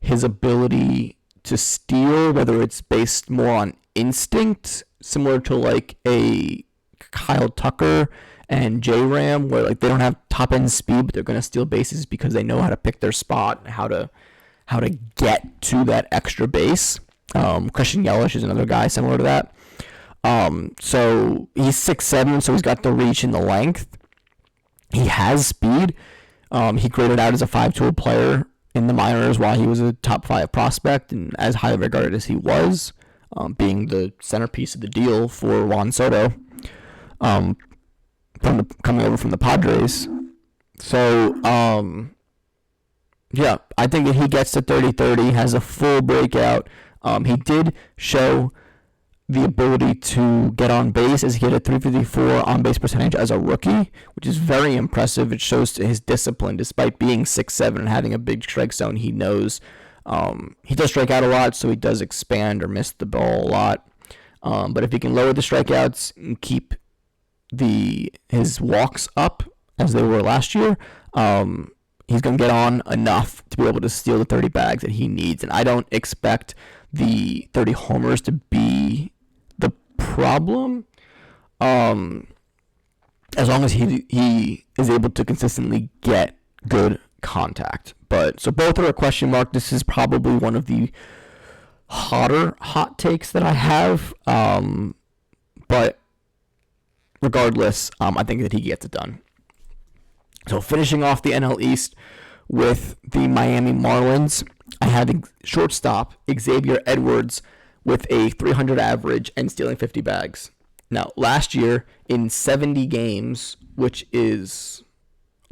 his ability to steal, whether it's based more on instinct, similar to like a Kyle Tucker and J-Ram, where like they don't have top end speed, but they're going to steal bases because they know how to pick their spot, how to get to that extra base. Christian Yelich is another guy similar to that. So he's 6'7", so he's got the reach and the length. He has speed. He graded out as a 5-tool player in the minors while he was a top 5 prospect, and as highly regarded as he was, being the centerpiece of the deal for Juan Soto, coming over from the Padres. So, yeah, I think that he gets to 30-30, has a full breakout. He did show the ability to get on base, as he had a 354 on base percentage as a rookie, which is very impressive. It shows his discipline. Despite being 6'7" and having a big strike zone, he knows he does strike out a lot, so he does expand or miss the ball a lot. But if he can lower the strikeouts and keep his walks up as they were last year, he's going to get on enough to be able to steal the 30 bags that he needs. And I don't expect the 30 homers to be the problem, as long as he is able to consistently get good contact. But so both are a question mark. This is probably one of the hotter hot takes that I have. But regardless, I think that he gets it done. So finishing off the NL East with the Miami Marlins, I have shortstop Xavier Edwards with a 300 average and stealing 50 bags. Now, last year in 70 games, which is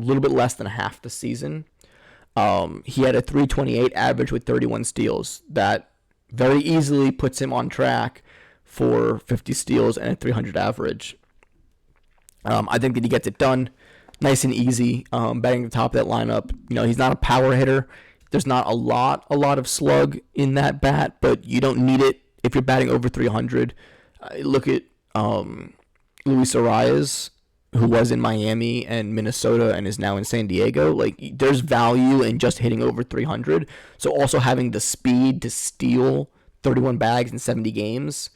a little bit less than half the season, he had a 328 average with 31 steals. That very easily puts him on track for 50 steals and a 300 average. I think that he gets it done nice and easy, batting at the top of that lineup. You know, he's not a power hitter. There's not a lot of slug in that bat, but you don't need it if you're batting over 300. Look at Luis Arias, who was in Miami and Minnesota and is now in San Diego. Like, there's value in just hitting over 300. So also having the speed to steal 31 bags in 70 games,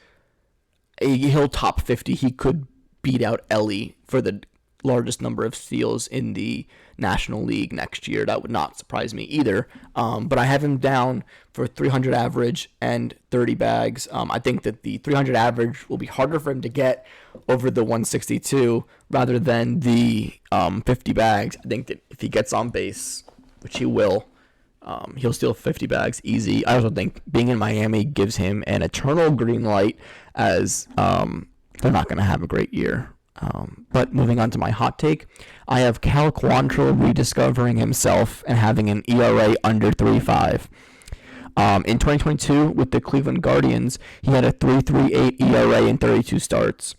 he'll top 50. He could beat out Ellie for the largest number of steals in the National League next year. That would not surprise me either. But I have him down for 300 average and 30 bags. I think that the 300 average will be harder for him to get over the 162 rather than the 50 bags. I think that if he gets on base, which he will, he'll steal 50 bags easy. I also think being in Miami gives him an eternal green light, as they're not going to have a great year. But moving on to my hot take, I have Cal Quantrill rediscovering himself and having an ERA under 3.5. In 2022, with the Cleveland Guardians, he had a 3.38 ERA in 32 starts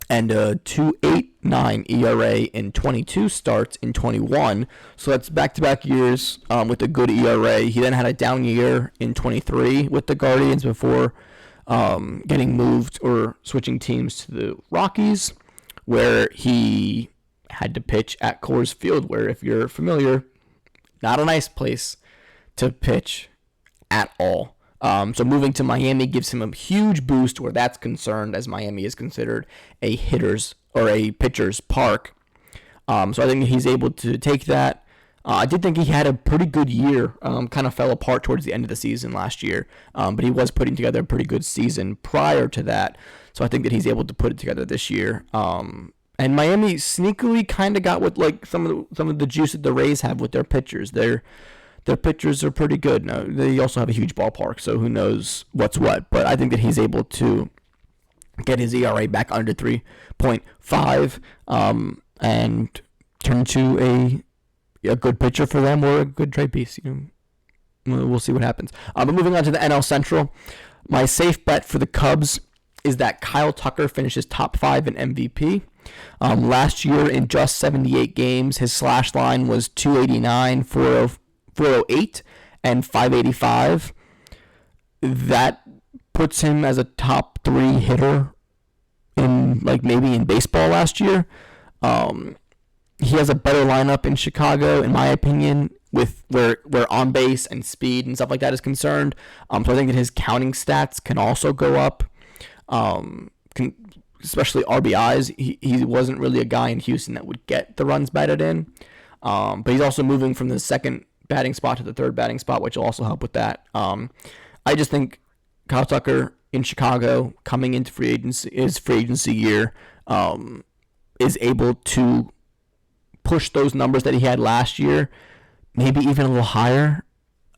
and a 2.89 ERA in 22 starts in 21. So that's back-to-back years with a good ERA. He then had a down year in 23 with the Guardians before getting moved or switching teams to the Rockies, where he had to pitch at Coors Field, where, if you're familiar, not a nice place to pitch at all. So moving to Miami gives him a huge boost where that's concerned, as Miami is considered a pitcher's park. So I think he's able to take that. I did think he had a pretty good year, kind of fell apart towards the end of the season last year, but he was putting together a pretty good season prior to that, so I think that he's able to put it together this year. And Miami sneakily kind of got with like some of the juice that the Rays have with their pitchers. Their pitchers are pretty good. Now, they also have a huge ballpark, so who knows what's what, but I think that he's able to get his ERA back under 3.5 and turn to a good pitcher for them or a good trade piece. We'll see what happens. But moving on to the NL Central, my safe bet for the Cubs is that Kyle Tucker finishes top 5 in MVP. Last year, in just 78 games, his slash line was 289, 408, and 585. That puts him as a top 3 hitter in maybe in baseball last year. He has a better lineup in Chicago, in my opinion, with where on base and speed and stuff like that is concerned. So I think that his counting stats can also go up, especially RBIs. He wasn't really a guy in Houston that would get the runs batted in, but he's also moving from the second batting spot to the third batting spot, which will also help with that. I just think Kyle Tucker in Chicago coming into his free agency year is able to push those numbers that he had last year, maybe even a little higher,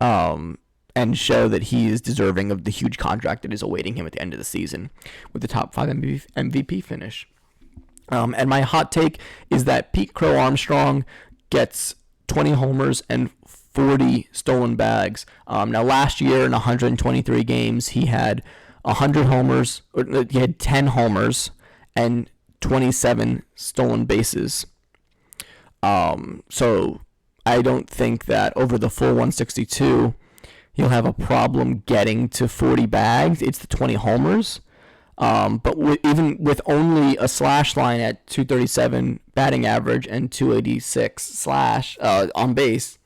and show that he is deserving of the huge contract that is awaiting him at the end of the season with the top 5 MVP finish. And my hot take is that Pete Crow Armstrong gets 20 homers and 40 stolen bags. Now, last year in 123 games, he had 100 homers, or he had 10 homers and 27 stolen bases. So I don't think that over the full 162, he'll have a problem getting to 40 bags. It's the 20 homers. But even with only a slash line at 237 batting average and 286 slash on base,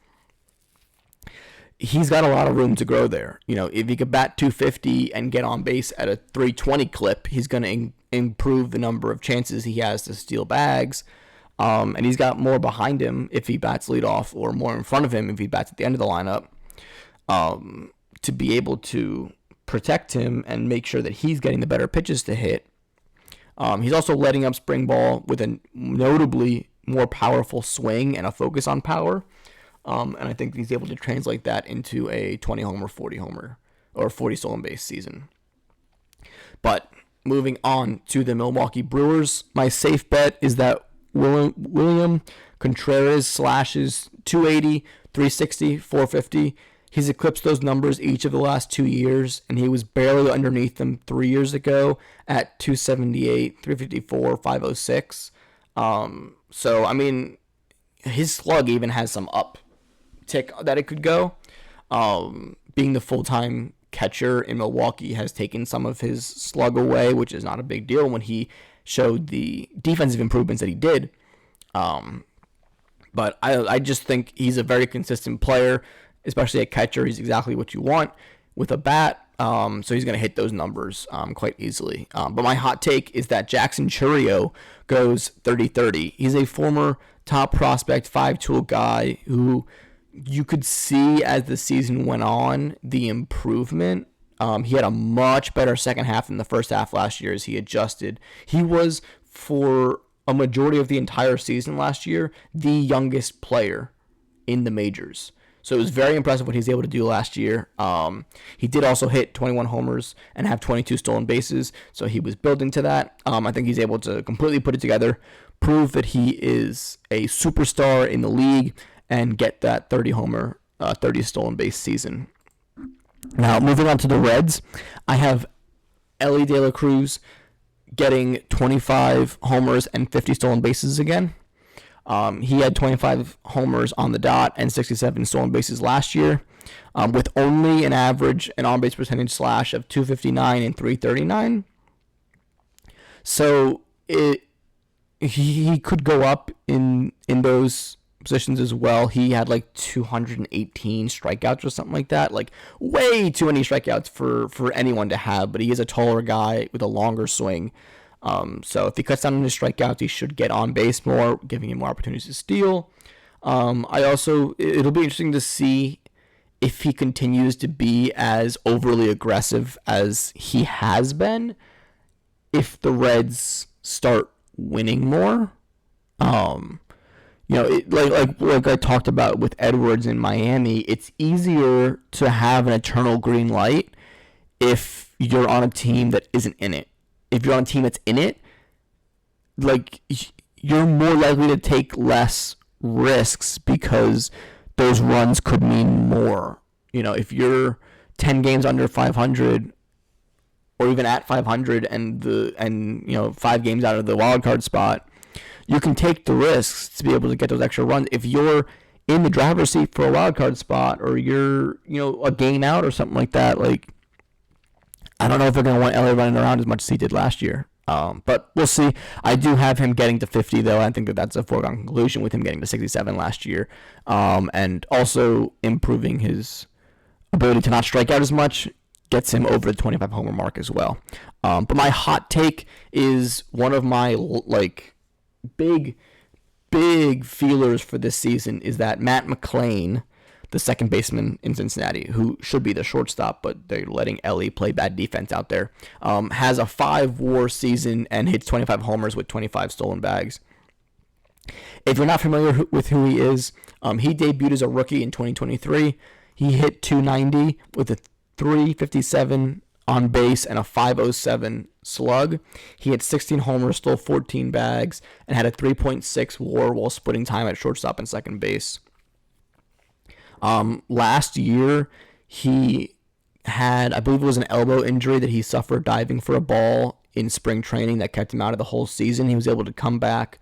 he's got a lot of room to grow there. If he could bat 250 and get on base at a 320 clip, he's going to improve the number of chances he has to steal bags. And he's got more behind him if he bats leadoff, or more in front of him if he bats at the end of the lineup, to be able to protect him and make sure that he's getting the better pitches to hit. He's also letting up spring ball with a notably more powerful swing and a focus on power. And I think he's able to translate that into a 20 homer, 40 homer, or 40 stolen base season. But moving on to the Milwaukee Brewers, my safe bet is that William Contreras slashes 280, 360, 450. He's eclipsed those numbers each of the last 2 years, and he was barely underneath them 3 years ago at 278, 354, 506. So, I mean, his slug even has some uptick that it could go. Being the full-time catcher in Milwaukee has taken some of his slug away, which is not a big deal when he showed the defensive improvements that he did. But I just think he's a very consistent player, especially a catcher. He's exactly what you want with a bat. So he's going to hit those numbers quite easily. But my hot take is that Jackson Chourio goes 30-30. He's a former top prospect, 5-tool guy who you could see as the season went on the improvement. He had a much better second half than the first half last year as he adjusted. He was, for a majority of the entire season last year, the youngest player in the majors. So it was very impressive what he was able to do last year. He did also hit 21 homers and have 22 stolen bases, so he was building to that. I think he's able to completely put it together, prove that he is a superstar in the league, and get that 30 homer, 30 stolen base season. Now, moving on to the Reds, I have Elly De La Cruz getting 25 homers and 50 stolen bases again. He had 25 homers on the dot and 67 stolen bases last year, with only an on-base percentage slash of 259 and 339. So he could go up in those positions as well. He had 218 strikeouts or something like that, way too many strikeouts for anyone to have, but he is a taller guy with a longer swing. So if he cuts down on his strikeouts, he should get on base more, giving him more opportunities to steal. It'll be interesting to see if he continues to be as overly aggressive as he has been, if the Reds start winning more. Like I talked about with Edwards in Miami, it's easier to have an eternal green light if you're on a team that isn't in it. If you're on a team that's in it, you're more likely to take less risks because those runs could mean more. If you're 10 games under 500, or even at 500 and 5 games out of the wild card spot, you can take the risks to be able to get those extra runs. If you're in the driver's seat for a wild card spot, or you're a game out or something like that, like, I don't know if they're going to want LA running around as much as he did last year. But we'll see. I do have him getting to 50, though. I think that's a foregone conclusion with him getting to 67 last year, and also improving his ability to not strike out as much gets him over the 25 homer mark as well. But my hot take is one of my big feelers for this season is that Matt McClain, the second baseman in Cincinnati, who should be the shortstop, but they're letting Ellie play bad defense out there, has a 5 WAR season and hits 25 homers with 25 stolen bags. If you're not familiar with who he is, he debuted as a rookie in 2023. He hit 290 with a 357 on base and a 507 slug. He had 16 homers, stole 14 bags, and had a 3.6 WAR while splitting time at shortstop and second base. Last year, he had, I believe it was an elbow injury that he suffered diving for a ball in spring training that kept him out of the whole season. He was able to come back,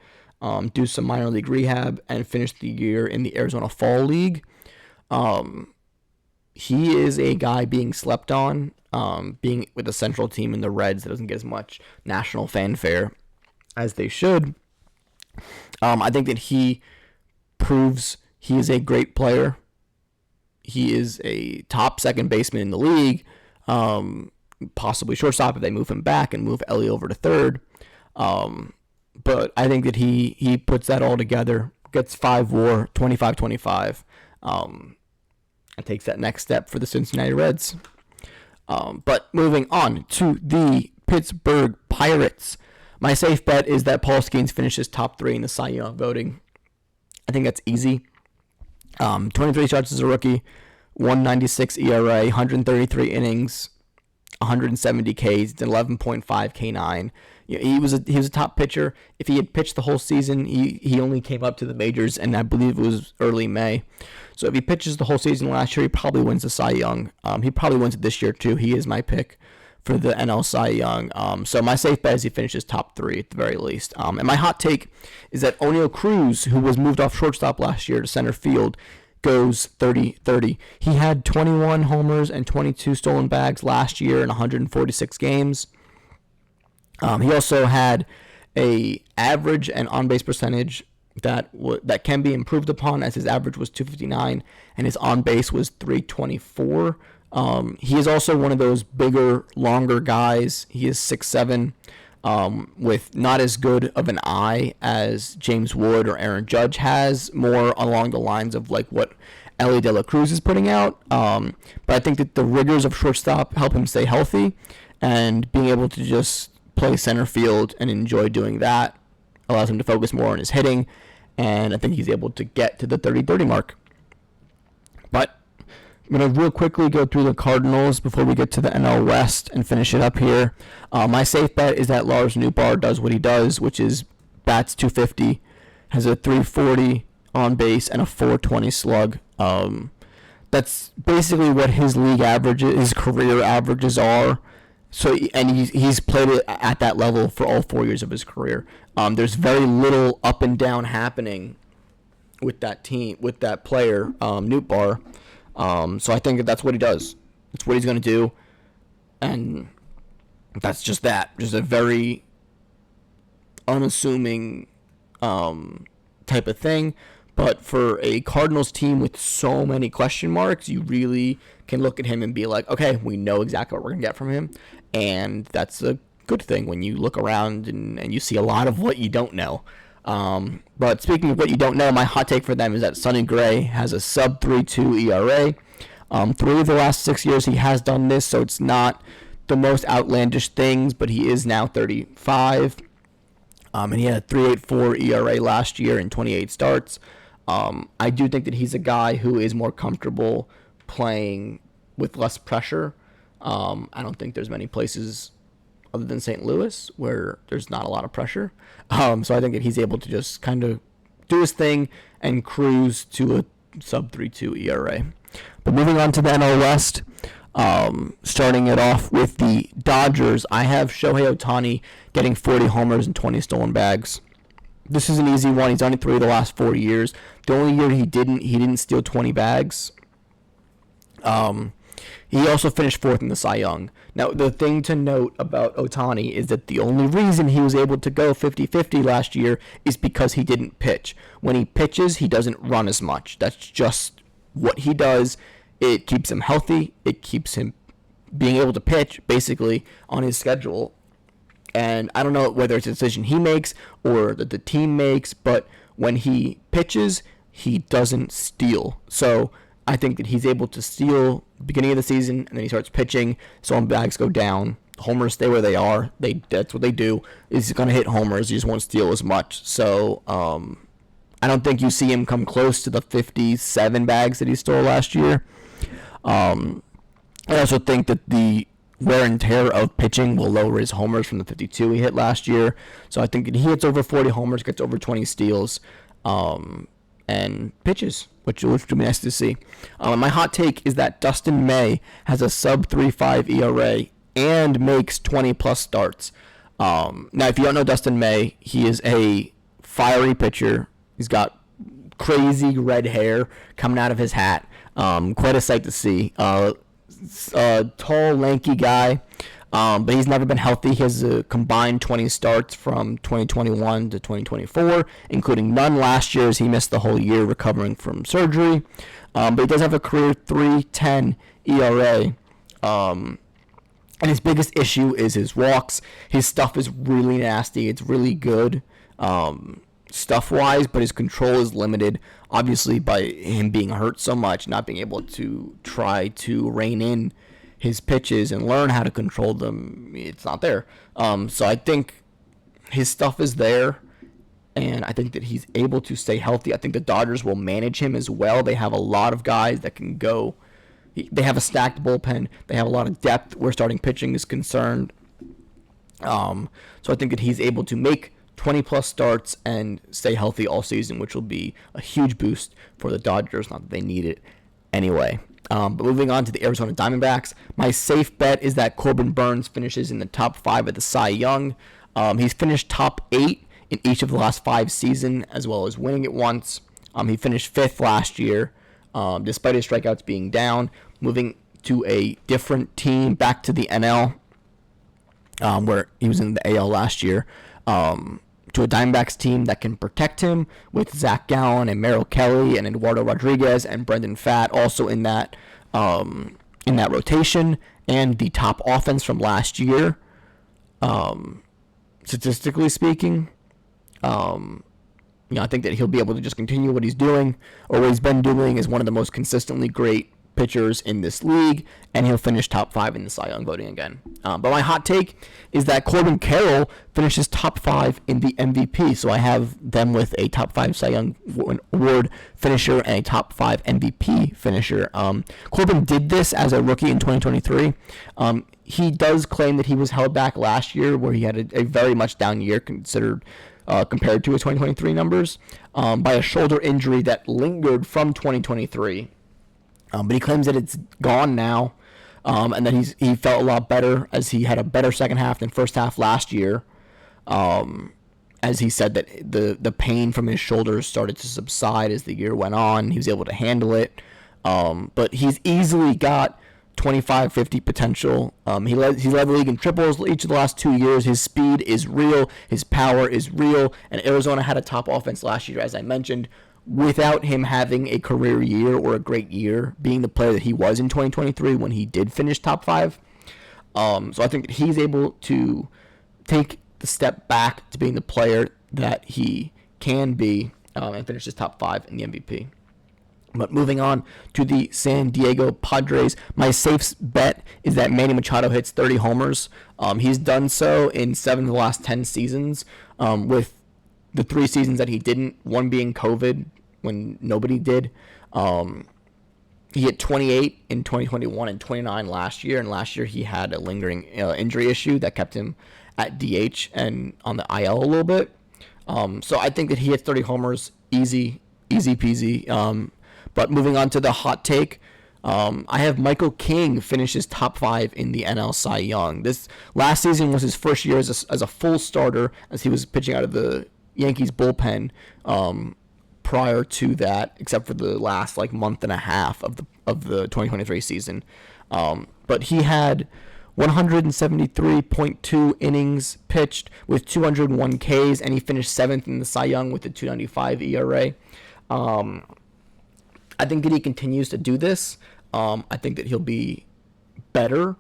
do some minor league rehab, and finish the year in the Arizona Fall League. He is a guy being slept on, being with the Central team in the Reds that doesn't get as much national fanfare as they should. I think that he proves he is a great player. He is a top second baseman in the league, possibly shortstop if they move him back and move Ellie over to third. But I think that he puts that all together, gets 5 WAR, 25-25, and takes that next step for the Cincinnati Reds. But moving on to the Pittsburgh Pirates. My safe bet is that Paul Skeens finishes top 3 in the Cy Young voting. I think that's easy. 23 starts as a rookie, 196 ERA, 133 innings, 170 Ks, 11.5 K9. He was a top pitcher. If he had pitched the whole season, he only came up to the majors, and I believe it was early May. So if he pitches the whole season last year, he probably wins the Cy Young. He probably wins it this year too. He is my pick for the NL Cy Young. So my safe bet is he finishes top 3 at the very least. And my hot take is that O'Neal Cruz, who was moved off shortstop last year to center field, goes 30-30. He had 21 homers and 22 stolen bags last year in 146 games. He also had a average and on-base percentage that can be improved upon, as his average was 259 and his on-base was 324. He is also one of those bigger, longer guys. He is 6'7", with not as good of an eye as James Wood or Aaron Judge has, more along the lines of like what Ellie De La Cruz is putting out. But I think that the rigors of shortstop help him stay healthy, and being able to just play center field and enjoy doing that allows him to focus more on his hitting, and I think he's able to get to the 30-30 mark. But I'm going to real quickly go through the Cardinals before we get to the NL West and finish it up here. My safe bet is that Lars Nootbaar does what he does, which is bats 250, has a 340 on base, and a 420 slug. That's basically what his league averages, his career averages are. So, and he's played it at that level for all 4 years of his career. There's very little up and down happening with that team, with that player, Nootbaar. So I think that's what he does. That's what he's going to do. And that's just that. Just a very unassuming type of thing. But for a Cardinals team with so many question marks, you really can look at him and be like, okay, we know exactly what we're going to get from him. And that's a good thing when you look around and you see a lot of what you don't know. But speaking of what you don't know, my hot take for them is that Sonny Gray has a sub 3.2 ERA. 3 of the last 6 years he has done this, so it's not the most outlandish things, but he is now 35. And he had a 3.84 ERA last year in 28 starts. I do think that he's a guy who is more comfortable playing with less pressure. I don't think there's many places other than St. Louis where there's not a lot of pressure. So I think that he's able to just kind of do his thing and cruise to a sub 3.2 ERA. But moving on to the NL West, Starting it off with the Dodgers, I have Shohei Ohtani getting 40 homers and 20 stolen bags. This is an easy one. He's done it 3 of the last 4 years. The only year he didn't steal 20 bags. He also finished 4th in the Cy Young. Now, the thing to note about Ohtani is that the only reason he was able to go 50-50 last year is because he didn't pitch. When he pitches, he doesn't run as much. That's just what he does. It keeps him healthy. It keeps him being able to pitch, basically, on his schedule. And I don't know whether it's a decision he makes or that the team makes, but when he pitches, he doesn't steal. So I think that he's able to steal beginning of the season, and then he starts pitching, stolen bags go down, homers stay where they are. That's what they do. He's going to hit homers. He just won't steal as much. So I don't think you see him come close to the 57 bags that he stole last year. I also think that the wear and tear of pitching will lower his homers from the 52 he hit last year. So I think that he hits over 40 homers, gets over 20 steals, and pitches, which would be nice to see. My hot take is that Dustin May has a sub-3.5 ERA and makes 20-plus starts. Now, if you don't know Dustin May, he is a fiery pitcher. He's got crazy red hair coming out of his hat. Quite a sight to see. Tall, lanky guy, but he's never been healthy. He has a combined 20 starts from 2021 to 2024, including none last year as he missed the whole year recovering from surgery. But he does have a career 3.10 ERA. And his biggest issue is his walks. His stuff is really nasty. It's really good stuff-wise, but his control is limited, obviously, by him being hurt so much, not being able to try to rein in his pitches and learn how to control them. It's not there. So I think his stuff is there, and I think that he's able to stay healthy. I think the Dodgers will manage him as well. They have a lot of guys that can go. They have a stacked bullpen. They have a lot of depth where starting pitching is concerned. So I think that he's able to make 20-plus starts and stay healthy all season, which will be a huge boost for the Dodgers. Not that they need it anyway. But moving on to the Arizona Diamondbacks, my safe bet is that Corbin Burnes finishes in the top 5 at the Cy Young. He's finished top 8 in each of the last 5 seasons, as well as winning it once. He finished 5th last year, despite his strikeouts being down. Moving to a different team, back to the NL, where he was in the AL last year. To a Diamondbacks team that can protect him with Zach Gallen and Merrill Kelly and Eduardo Rodriguez and Brendan Pfaadt also in that rotation, and the top offense from last year. Statistically speaking, I think that he'll be able to just continue what he's doing or what he's been doing as one of the most consistently great pitchers in this league, and he'll finish top 5 in the Cy Young voting again. But my hot take is that Corbin Carroll finishes top 5 in the MVP. So I have them with a top 5 Cy Young award finisher and a top 5 MVP finisher. Corbin did this as a rookie in 2023. He does claim that he was held back last year, where he had a very much down year compared to his 2023 numbers, by a shoulder injury that lingered from 2023. But he claims that it's gone now, and that he felt a lot better as he had a better second half than first half last year. As he said that the pain from his shoulders started to subside as the year went on. He was able to handle it. But he's easily got 25-50 potential. He led the league in triples each of the last 2 years. His speed is real. His power is real. And Arizona had a top offense last year, as I mentioned, without him having a career year or a great year, being the player that he was in 2023 when he did finish top 5. So I think that he's able to take the step back to being the player that he can be, and finish his top 5 in the MVP. But moving on to the San Diego Padres, my safe bet is that Manny Machado hits 30 homers. He's done so in 7 of the last 10 seasons, with the 3 seasons that he didn't, one being COVID when nobody did. He hit 28 in 2021 and 29 last year, and last year he had a lingering injury issue that kept him at DH and on the IL a little bit. So I think that he hits 30 homers, easy peasy. But moving on to the hot take, I have Michael King finishes top 5 in the NL Cy Young. This last season was his first year as a full starter, as he was pitching out of the Yankees bullpen. Prior to that, except for the last month and a half of the 2023 season, but he had 173.2 innings pitched with 201 Ks, and he finished 7th in the Cy Young with a 2.95 ERA. I think that he continues to do this. I think that he'll be better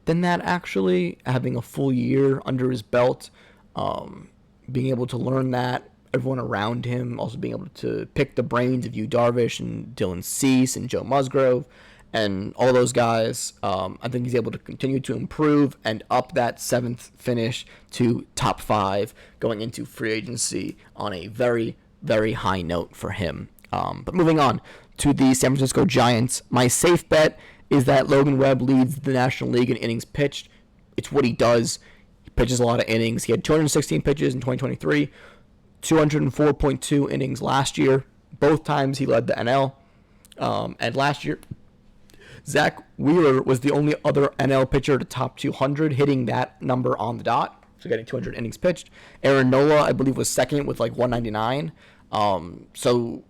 than that, actually, having a full year under his belt, being able to learn that, everyone around him, also being able to pick the brains of Yu Darvish and Dylan Cease and Joe Musgrove and all those guys. I think he's able to continue to improve and up that 7th finish to top 5 going into free agency on a very, very high note for him. But moving on to the San Francisco Giants, my safe bet is that Logan Webb leads the National League in innings pitched. It's what he does. He pitches a lot of innings. He had 216 pitches in 2023, 204.2 innings last year. Both times he led the NL. And last year, Zach Wheeler was the only other NL pitcher to top 200, hitting that number on the dot, so getting 200 innings pitched. Aaron Nola, I believe, was second with 199. So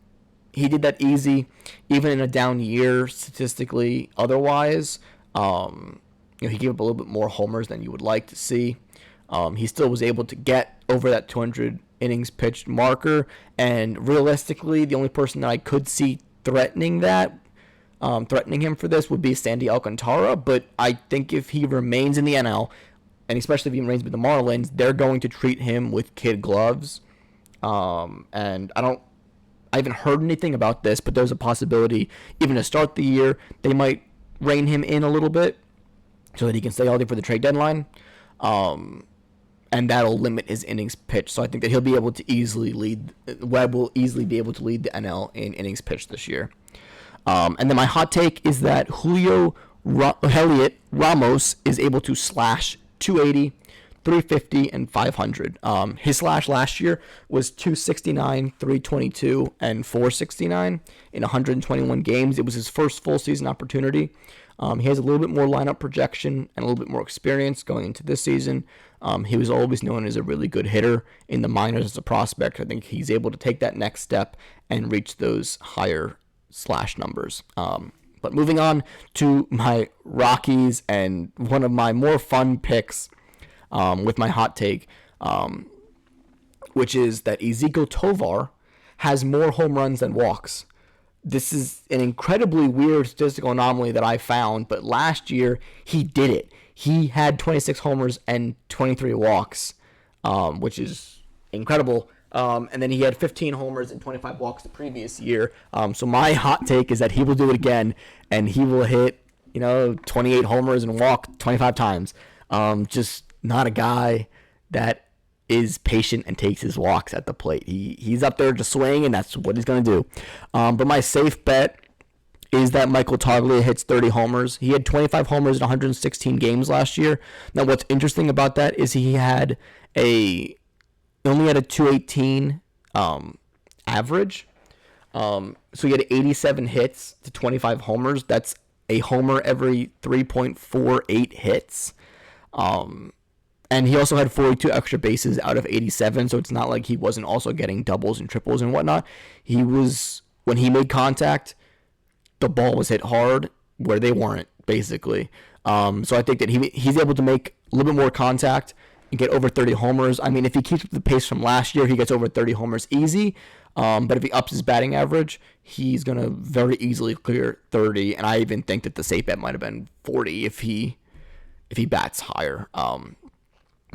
he did that easy, even in a down year statistically. Otherwise, he gave up a little bit more homers than you would like to see. He still was able to get over that 200 innings pitched marker, and realistically, the only person that I could see threatening him for this would be Sandy Alcantara. But I think if he remains in the NL, and especially if he remains with the Marlins, they're going to treat him with kid gloves. And I haven't heard anything about this, but there's a possibility, even to start the year, they might rein him in a little bit so that he can stay healthy for the trade deadline. And that'll limit his innings pitched. So I think that he'll be able to Webb will easily be able to lead the NL in innings pitched this year. And then my hot take is that Julio Elliott Ramos is able to slash 280, 350, and 500. His slash last year was 269, 322, and 469 in 121 games. It was his first full season opportunity. He has a little bit more lineup projection and a little bit more experience going into this season. He was always known as a really good hitter in the minors as a prospect. I think he's able to take that next step and reach those higher slash numbers. But moving on to my Rockies and one of my more fun picks with my hot take, which is that Ezequiel Tovar has more home runs than walks. This is an incredibly weird statistical anomaly that I found, but last year he did it. He had 26 homers and 23 walks, which is incredible. And then he had 15 homers and 25 walks the previous year. So my hot take is that he will do it again, and he will hit, 28 homers and walk 25 times. Just not a guy that is patient and takes his walks at the plate. He's up there to swing, and that's what he's going to do. But my safe bet is that Michael Toglia hits 30 homers. He had 25 homers in 116 games last year. Now, what's interesting about that is he only had a 218 average. So he had 87 hits to 25 homers. That's a homer every 3.48 hits. And he also had 42 extra bases out of 87, so it's not like he wasn't also getting doubles and triples and whatnot. When he made contact, the ball was hit hard where they weren't, basically. So I think that he's able to make a little bit more contact and get over 30 homers. I mean, if he keeps up the pace from last year, he gets over 30 homers easy. But if he ups his batting average, he's going to very easily clear 30. And I even think that the safe bet might have been 40 if he bats higher.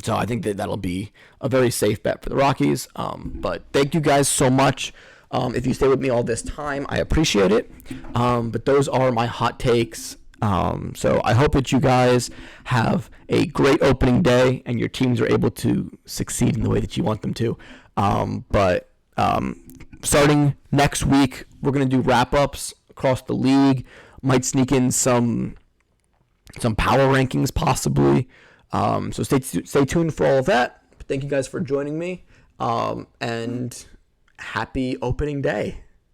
So I think that that'll be a very safe bet for the Rockies. But thank you guys so much. If you stay with me all this time, I appreciate it. But those are my hot takes. So I hope that you guys have a great opening day and your teams are able to succeed in the way that you want them to. But starting next week, we're going to do wrap-ups across the league. Might sneak in some power rankings possibly. So stay tuned for all of that. Thank you guys for joining me. And happy opening day.